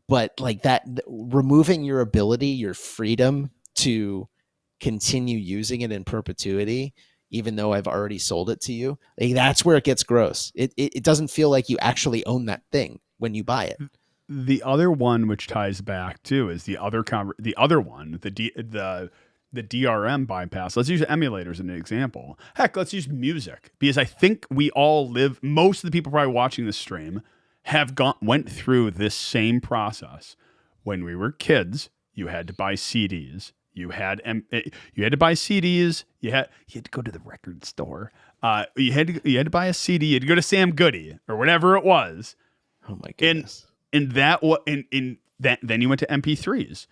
S2: but like that, removing your ability, your freedom to continue using it in perpetuity, even though I've already sold it to you, like, that's where it gets gross. It doesn't feel like you actually own that thing when you buy it.
S1: The other one, which ties back to, is the other one, the DRM bypass. Let's use emulators as an example. Heck, let's use music, because I think we all most of the people probably watching this stream went through this same process. When we were kids, you had to buy CDs. You had to buy CDs. You had to go to the record store. You had to buy a CD. You had to go to Sam Goody or whatever it was.
S2: Oh my goodness!
S1: And then you went to MP3s.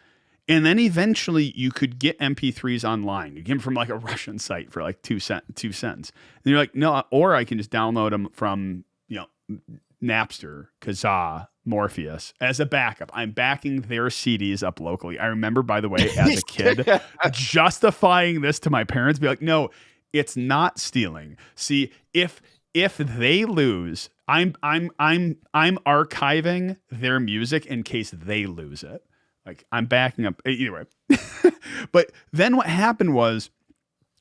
S1: And then eventually you could get MP3s online. You get them from like a Russian site for like 2 cents. And you're like, no, or I can just download them from, Napster, Kazaa, Morpheus as a backup. I'm backing their CDs up locally. I remember, by the way, as a kid, justifying this to my parents, be like, no, it's not stealing. See, if they lose, I'm archiving their music in case they lose it. Like, I'm backing up anyway. But then what happened was,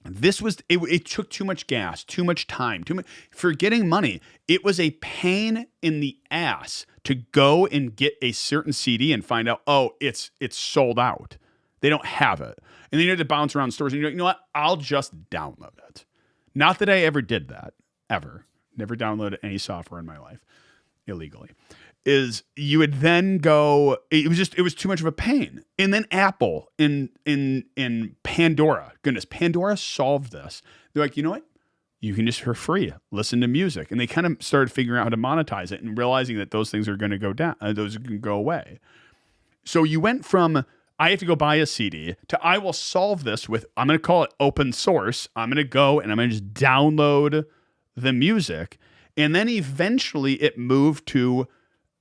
S1: it took too much gas, too much time, for getting money. It was a pain in the ass to go and get a certain CD and find out, oh, it's sold out. They don't have it. And then you had to bounce around stores and you're like, you know what? I'll just download it. Not that I ever did that, ever. Never downloaded any software in my life illegally. Is you would then go, it was too much of a pain. And then Apple in Pandora, goodness, Pandora solved this. They're like, you know what? You can just, for free, listen to music. And they kind of started figuring out how to monetize it and realizing that those things are going to go down. Those are going to go away. So you went from, I have to go buy a CD, to I will solve this with, I'm going to call it open source. I'm going to go and I'm going to just download the music. And then eventually it moved to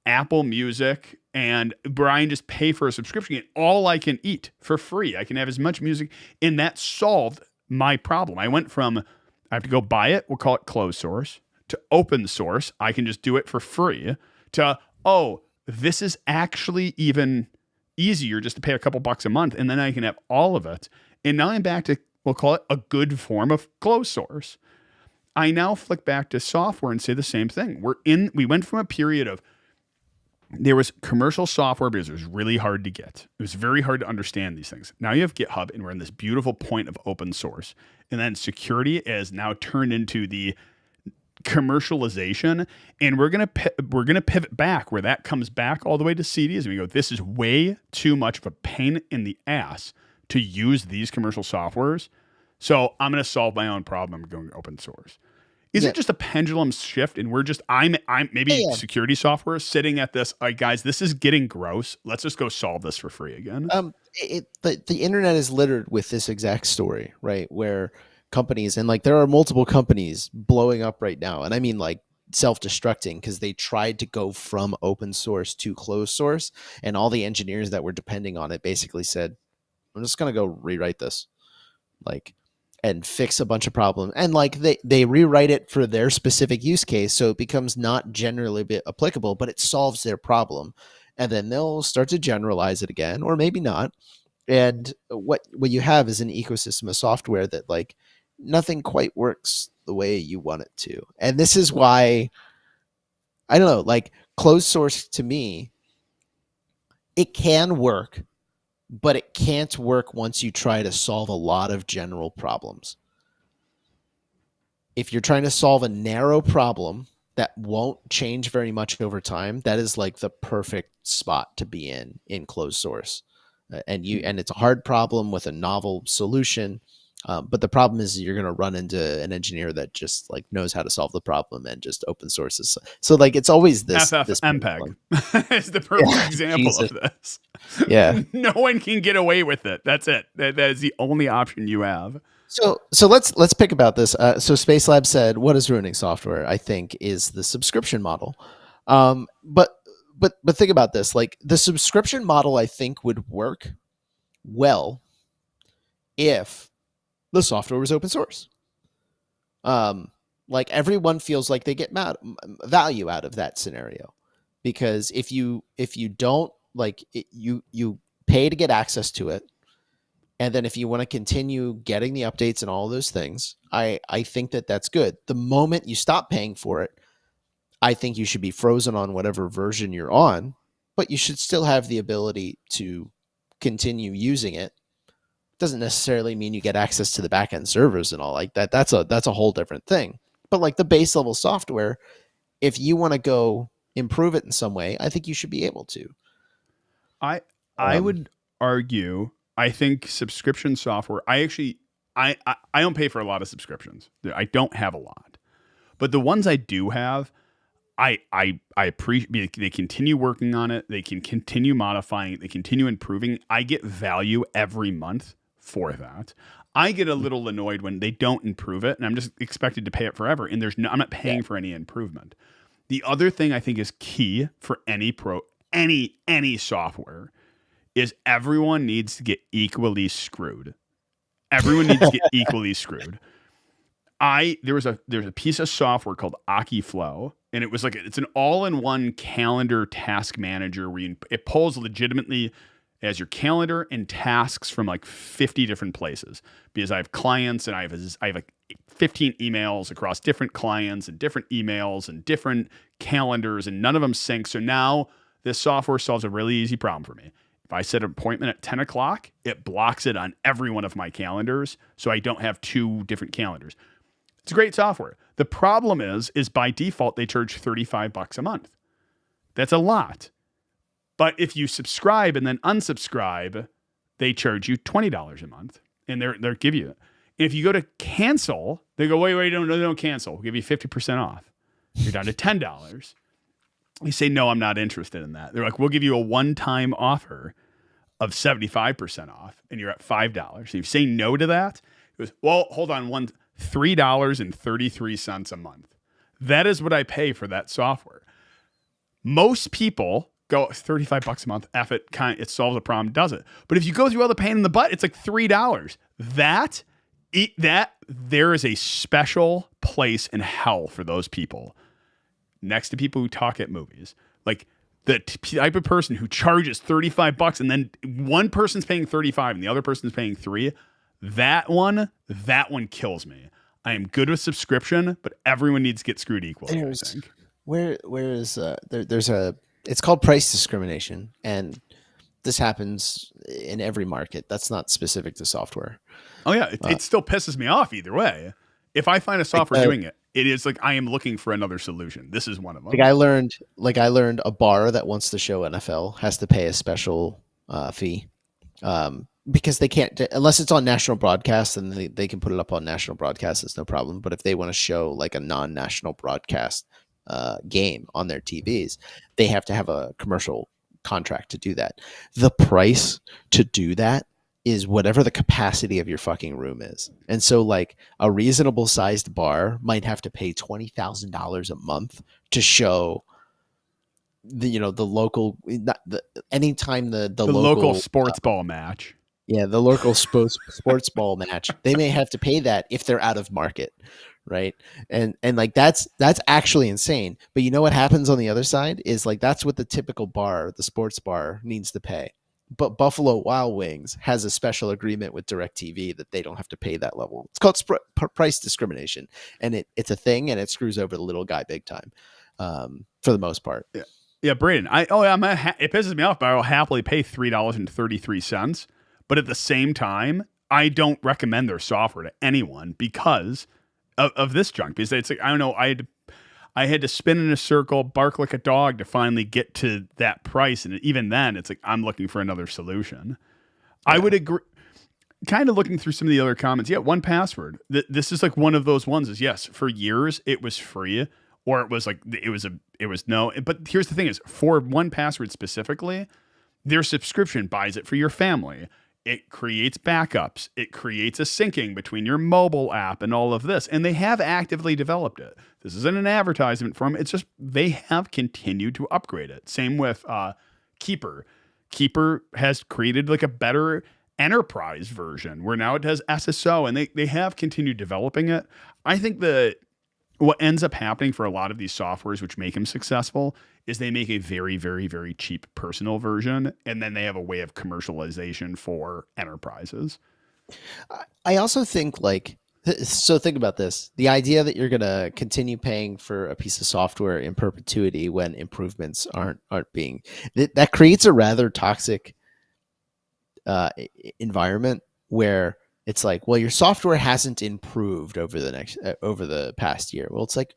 S1: Apple Music, and Brian just pay for a subscription, and all I can eat for free. I can have as much music, and that solved my problem. I went from, I have to go buy it, we'll call it closed source, to open source, I can just do it for free, to, oh, this is actually even easier just to pay a couple bucks a month, and then I can have all of it. And now I'm back to, we'll call it a good form of closed source. I now flick back to software and say the same thing. We went from a period of, there was commercial software because it was really hard to get. It was very hard to understand these things. Now you have GitHub, and we're in this beautiful point of open source. And then security is now turned into the commercialization. And we're gonna pivot back where that comes back all the way to CDs. And we go, this is way too much of a pain in the ass to use these commercial softwares. So I'm gonna solve my own problem. I'm going open source. Is it just a pendulum shift, and we're just I'm maybe security software sitting at this? All right, guys, this is getting gross. Let's just go solve this for free again.
S2: The internet is littered with this exact story, right? Where companies, and like there are multiple companies blowing up right now, and I mean like self-destructing because they tried to go from open source to closed source, and all the engineers that were depending on it basically said, I'm just going to go rewrite this, like, and fix a bunch of problems, and like they rewrite it for their specific use case, so it becomes not generally applicable, but it solves their problem, and then they'll start to generalize it again, or maybe not. And what you have is an ecosystem of software that like nothing quite works the way you want it to. And this is why, I don't know, like closed source to me, it can work, but it can't work once you try to solve a lot of general problems. If you're trying to solve a narrow problem that won't change very much over time, that is like the perfect spot to be in closed source. And it's a hard problem with a novel solution. But the problem is you're going to run into an engineer that just like knows how to solve the problem and just open sources. So like it's always this
S1: FFmpeg is the perfect example
S2: Jesus.
S1: of this.
S2: Yeah.
S1: No one can get away with it. That's it. That is the only option you have.
S2: So let's pick about this. So Space Lab said, "What is ruining software?" I think is the subscription model. But think about this. Like the subscription model, I think would work well if the software was open source. Like everyone feels like they get value out of that scenario, because if you don't like it, you pay to get access to it, and then if you want to continue getting the updates and all those things, I think that that's good. The moment you stop paying for it, I think you should be frozen on whatever version you're on, but you should still have the ability to continue using it. Doesn't necessarily mean you get access to the backend servers and all like that. That's a whole different thing. But like the base level software, if you want to go improve it in some way, I think you should be able to.
S1: I would argue, I think subscription software, I don't pay for a lot of subscriptions. I don't have a lot. But the ones I do have, I appreciate. They continue working on it. They can continue modifying it. They continue improving. I get value every month for that. I get a little annoyed when they don't improve it, and I'm just expected to pay it forever. And I'm not paying for any improvement. The other thing I think is key for any software is everyone needs to get equally screwed. Everyone needs to get equally screwed. There's a piece of software called AkiFlow, and it was like it's an all-in-one calendar task manager where it pulls legitimately as your calendar and tasks from like 50 different places, because I have clients and I have like 15 emails across different clients and different emails and different calendars, and none of them sync. So now this software solves a really easy problem for me. If I set an appointment at 10 o'clock, it blocks it on every one of my calendars, so I don't have two different calendars. It's great software. The problem is by default, they charge $35 a month. That's a lot. But if you subscribe and then unsubscribe, they charge you $20 a month, and they're give you it. If you go to cancel, they go, wait, don't cancel. We'll give you 50% off. You're down to $10. You say, no, I'm not interested in that. They're like, we'll give you a one-time offer of 75% off, and you're at $5. So you say no to that. It goes, well, hold on, $3.33 a month. That is what I pay for that software. Most people go $35 a month. It solves the problem, does it? But if you go through all the pain in the butt, it's like $3. That there is a special place in hell for those people, next to people who talk at movies. Like the type of person who charges $35 and then one person's paying $35 and the other person's paying $3. That one kills me. I am good with subscription, but everyone needs to get screwed equally. I think.
S2: Where is there's a, it's called price discrimination, and this happens in every market. That's not specific to software.
S1: Oh yeah, it still pisses me off either way. If I find a software doing it, it is like I am looking for another solution. This is one of them.
S2: I learned a bar that wants to show NFL has to pay a special fee. Because they can't, unless it's on national broadcast, and they can put it up on national broadcast, it's no problem. But if they want to show like a non-national broadcast game on their TVs, they have to have a commercial contract to do that. The price to do that is whatever the capacity of your fucking room is. And so like a reasonable sized bar might have to pay $20,000 a month to show the local, not the anytime the
S1: The local
S2: local
S1: sports ball match.
S2: yeah, the local sports ball match, they may have to pay that if they're out of market, right? And like that's actually insane. But you know what happens on the other side is like that's what the typical bar, the sports bar, needs to pay. But Buffalo Wild Wings has a special agreement with DirecTV that they don't have to pay that level. It's called price discrimination, and it's a thing, and it screws over the little guy big time, for the most part.
S1: Yeah, yeah, Braden. It pisses me off, but I will happily pay $3.33. But at the same time, I don't recommend their software to anyone because of this junk. Because it's like, I don't know, I had to spin in a circle, bark like a dog to finally get to that price. And even then, it's like, I'm looking for another solution. Yeah. I would agree. Kind of looking through some of the other comments. Yeah, 1Password. This is like one of those ones is, yes, for years it was free, or it was like, it was no. But here's the thing is, for 1Password specifically, their subscription buys it for your family. It creates backups. It creates a syncing between your mobile app and all of this. And they have actively developed it. This isn't an advertisement for them. It's just they have continued to upgrade it. Same with Keeper. Keeper has created like a better enterprise version where now it has SSO, and they have continued developing it. I think what ends up happening for a lot of these softwares which make them successful is they make a very, very, very cheap personal version, and then they have a way of commercialization for enterprises.
S2: I also think so think about this. The idea that you're going to continue paying for a piece of software in perpetuity when improvements aren't being, that creates a rather toxic environment where it's like, well, your software hasn't improved over the past year. Well, it's like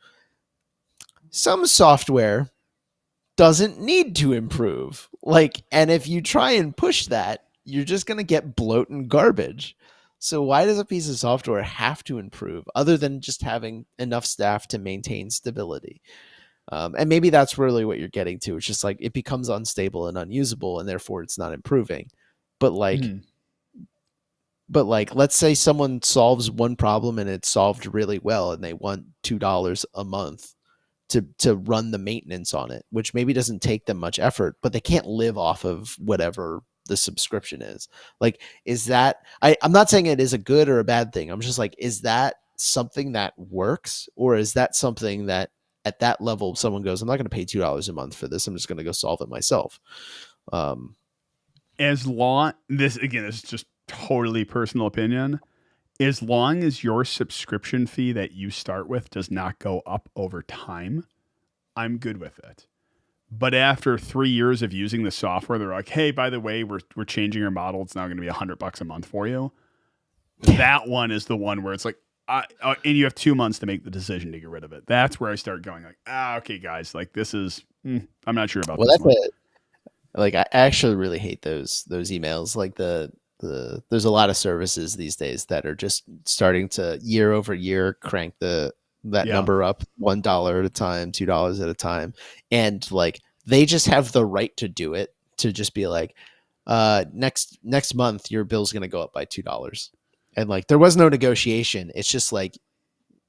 S2: some software doesn't need to improve. And if you try and push that, you're just going to get bloat and garbage. So why does a piece of software have to improve other than just having enough staff to maintain stability? And maybe that's really what you're getting to. It's just like it becomes unstable and unusable, and therefore it's not improving. But let's say someone solves one problem and it's solved really well, and they want $2 a month to run the maintenance on it, which maybe doesn't take them much effort, but they can't live off of whatever the subscription is. Like, is that, I'm not saying it is a good or a bad thing. I'm just like, is that something that works, or is that something that at that level someone goes, I'm not going to pay $2 a month for this, I'm just going to go solve it myself?
S1: This is just totally personal opinion. As long as your subscription fee that you start with does not go up over time, I'm good with it. But after 3 years of using the software, they're like, hey, by the way, we're changing our model. It's now going to be $100 a month for you. That one is the one where it's like, and you have 2 months to make the decision to get rid of it. That's where I start going like, okay, guys, like this is, I'm not sure about this one.
S2: I actually really hate those emails. Like there's a lot of services these days that are just starting to year over year crank that number up $1 at a time, $2 at a time. And like, they just have the right to do it, to just be like, next month, your bill's going to go up by $2. And like, there was no negotiation. It's just like,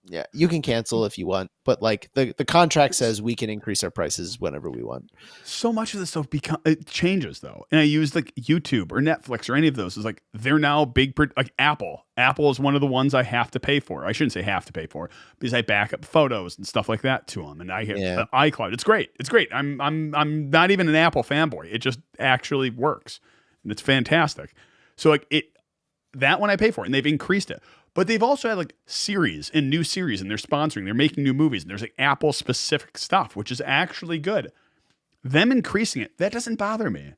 S2: yeah, you can cancel if you want, but like the contract says we can increase our prices whenever we want.
S1: So much of this stuff it changes though. And I use like YouTube or Netflix or any of those. It's like they're now big, like Apple. Apple is one of the ones I have to pay for. I shouldn't say have to pay for, because I back up photos and stuff like that to them. And I have iCloud. It's great. It's great. I'm not even an Apple fanboy. It just actually works, and it's fantastic. So like that one I pay for, and they've increased it. But they've also had like series and new series, and they're sponsoring, they're making new movies, and there's like Apple specific stuff, which is actually good. Them increasing it, that doesn't bother me.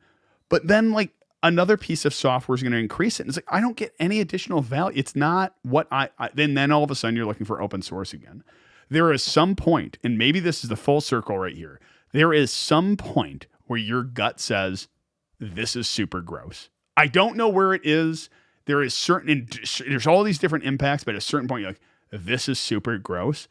S1: But then like another piece of software is going to increase it. And it's like, I don't get any additional value. It's not what then all of a sudden you're looking for open source again. There is some point, and maybe this is the full circle right here. There is some point where your gut says, this is super gross. I don't know where it is. There's all these different impacts, but at a certain point, you're like, this is super gross.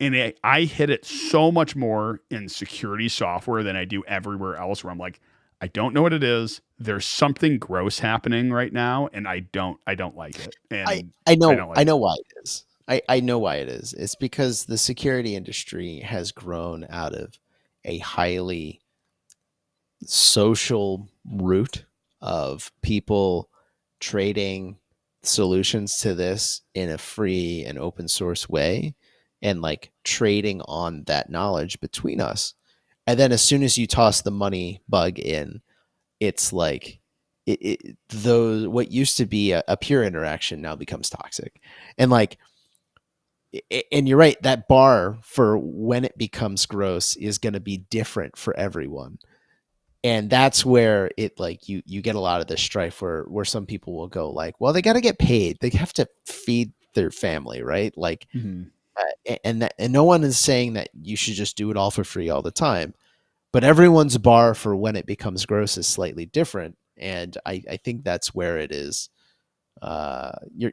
S1: And I hit it so much more in security software than I do everywhere else, where I'm like, I don't know what it is. There's something gross happening right now, and I don't like it.
S2: I
S1: And
S2: I
S1: I
S2: know
S1: don't
S2: I
S1: like
S2: know
S1: it.
S2: why it is. I know why it is. It's because the security industry has grown out of a highly social route of people trading solutions to this in a free and open source way, and like trading on that knowledge between us. And then as soon as you toss the money bug in, it's like those what used to be a pure interaction now becomes toxic. And like and you're right, that bar for when it becomes gross is going to be different for everyone. And that's where it like you get a lot of this strife where some people will go like, well, they got to get paid, they have to feed their family, right? Like
S1: Mhm.
S2: and no one is saying that you should just do it all for free all the time, but everyone's bar for when it becomes gross is slightly different. And I think that's where it is. You're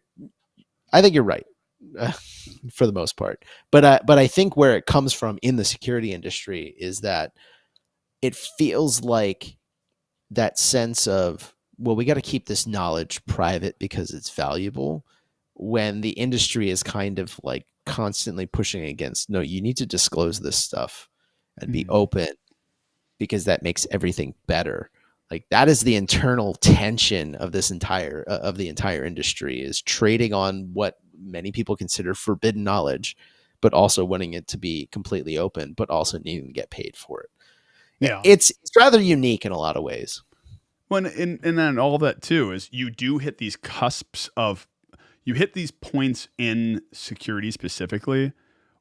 S2: I think you're right, uh, for the most part. But I think where it comes from in the security industry is that it feels like that sense of, well, we got to keep this knowledge private because it's valuable, when the industry is kind of like constantly pushing against, no, you need to disclose this stuff and be
S1: Mhm.
S2: open because that makes everything better. Like that is the internal tension of this entire of the entire industry, is trading on what many people consider forbidden knowledge, but also wanting it to be completely open, but also needing to get paid for it.
S1: Yeah.
S2: It's rather unique in a lot of ways.
S1: When and then all that too is you do hit these cusps of you hit these points in security specifically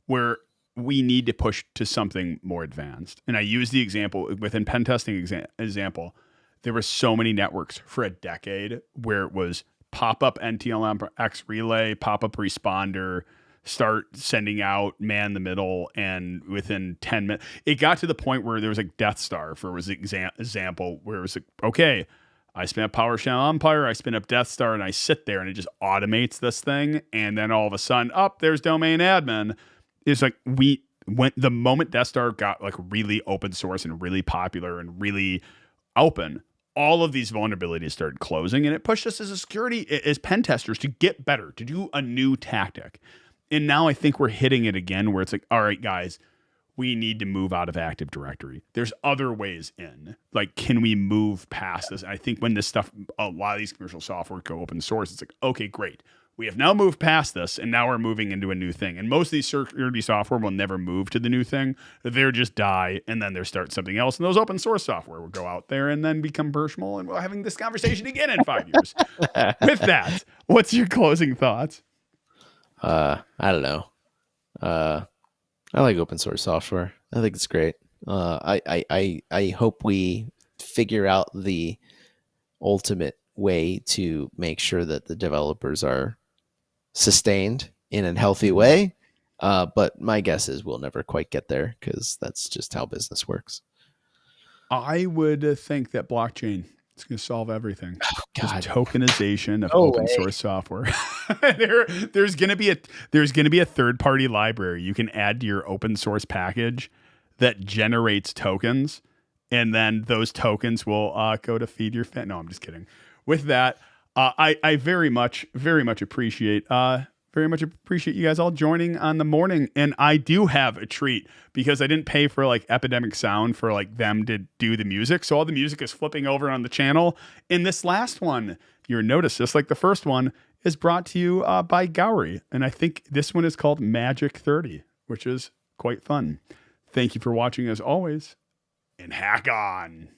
S1: where we need to push to something more advanced. And I use the example within pen testing example. There were so many networks for a decade where it was pop up NTLM-X relay, pop up responder, start sending out man the middle, and within 10 minutes, it got to the point where there was like Death Star for was example where it was like, okay, I spin up PowerShell Empire, I spin up Death Star, and I sit there and it just automates this thing. And then all of a sudden, up there's domain admin. It's like we went the moment Death Star got like really open source and really popular and really open, all of these vulnerabilities started closing, and it pushed us as a security as pen testers to get better, to do a new tactic. And now I think we're hitting it again where it's like, all right, guys, we need to move out of Active Directory. There's other ways in. Like, can we move past this? I think when this stuff, a lot of these commercial software go open source, it's like, okay, great. We have now moved past this, and now we're moving into a new thing. And most of these security software will never move to the new thing. They'll just die, and then they'll start something else. And those open source software will go out there and then become commercial, and we're having this conversation again in 5 years. With that, what's your closing thoughts?
S2: I don't know. Uh, I like open source software. I think it's great. I hope we figure out the ultimate way to make sure that the developers are sustained in a healthy
S1: Mhm.
S2: way. But my guess is we'll never quite get there because that's just how business works.
S1: I would think that blockchain is going to solve everything. Just
S2: God,
S1: tokenization of
S2: no
S1: open
S2: way.
S1: source software. There's going to be a third party library you can add to your open source package that generates tokens, and then those tokens will go to feed your fan. No, I'm just kidding. With that, I very much appreciate you guys all joining on the morning. And I do have a treat because I didn't pay for like Epidemic Sound for like them to do the music. So all the music is flipping over on the channel. In this last one, you'll notice, just like the first one, is brought to you by Gowrie. And I think this one is called Magic 30, which is quite fun. Thank you for watching as always, and hack on.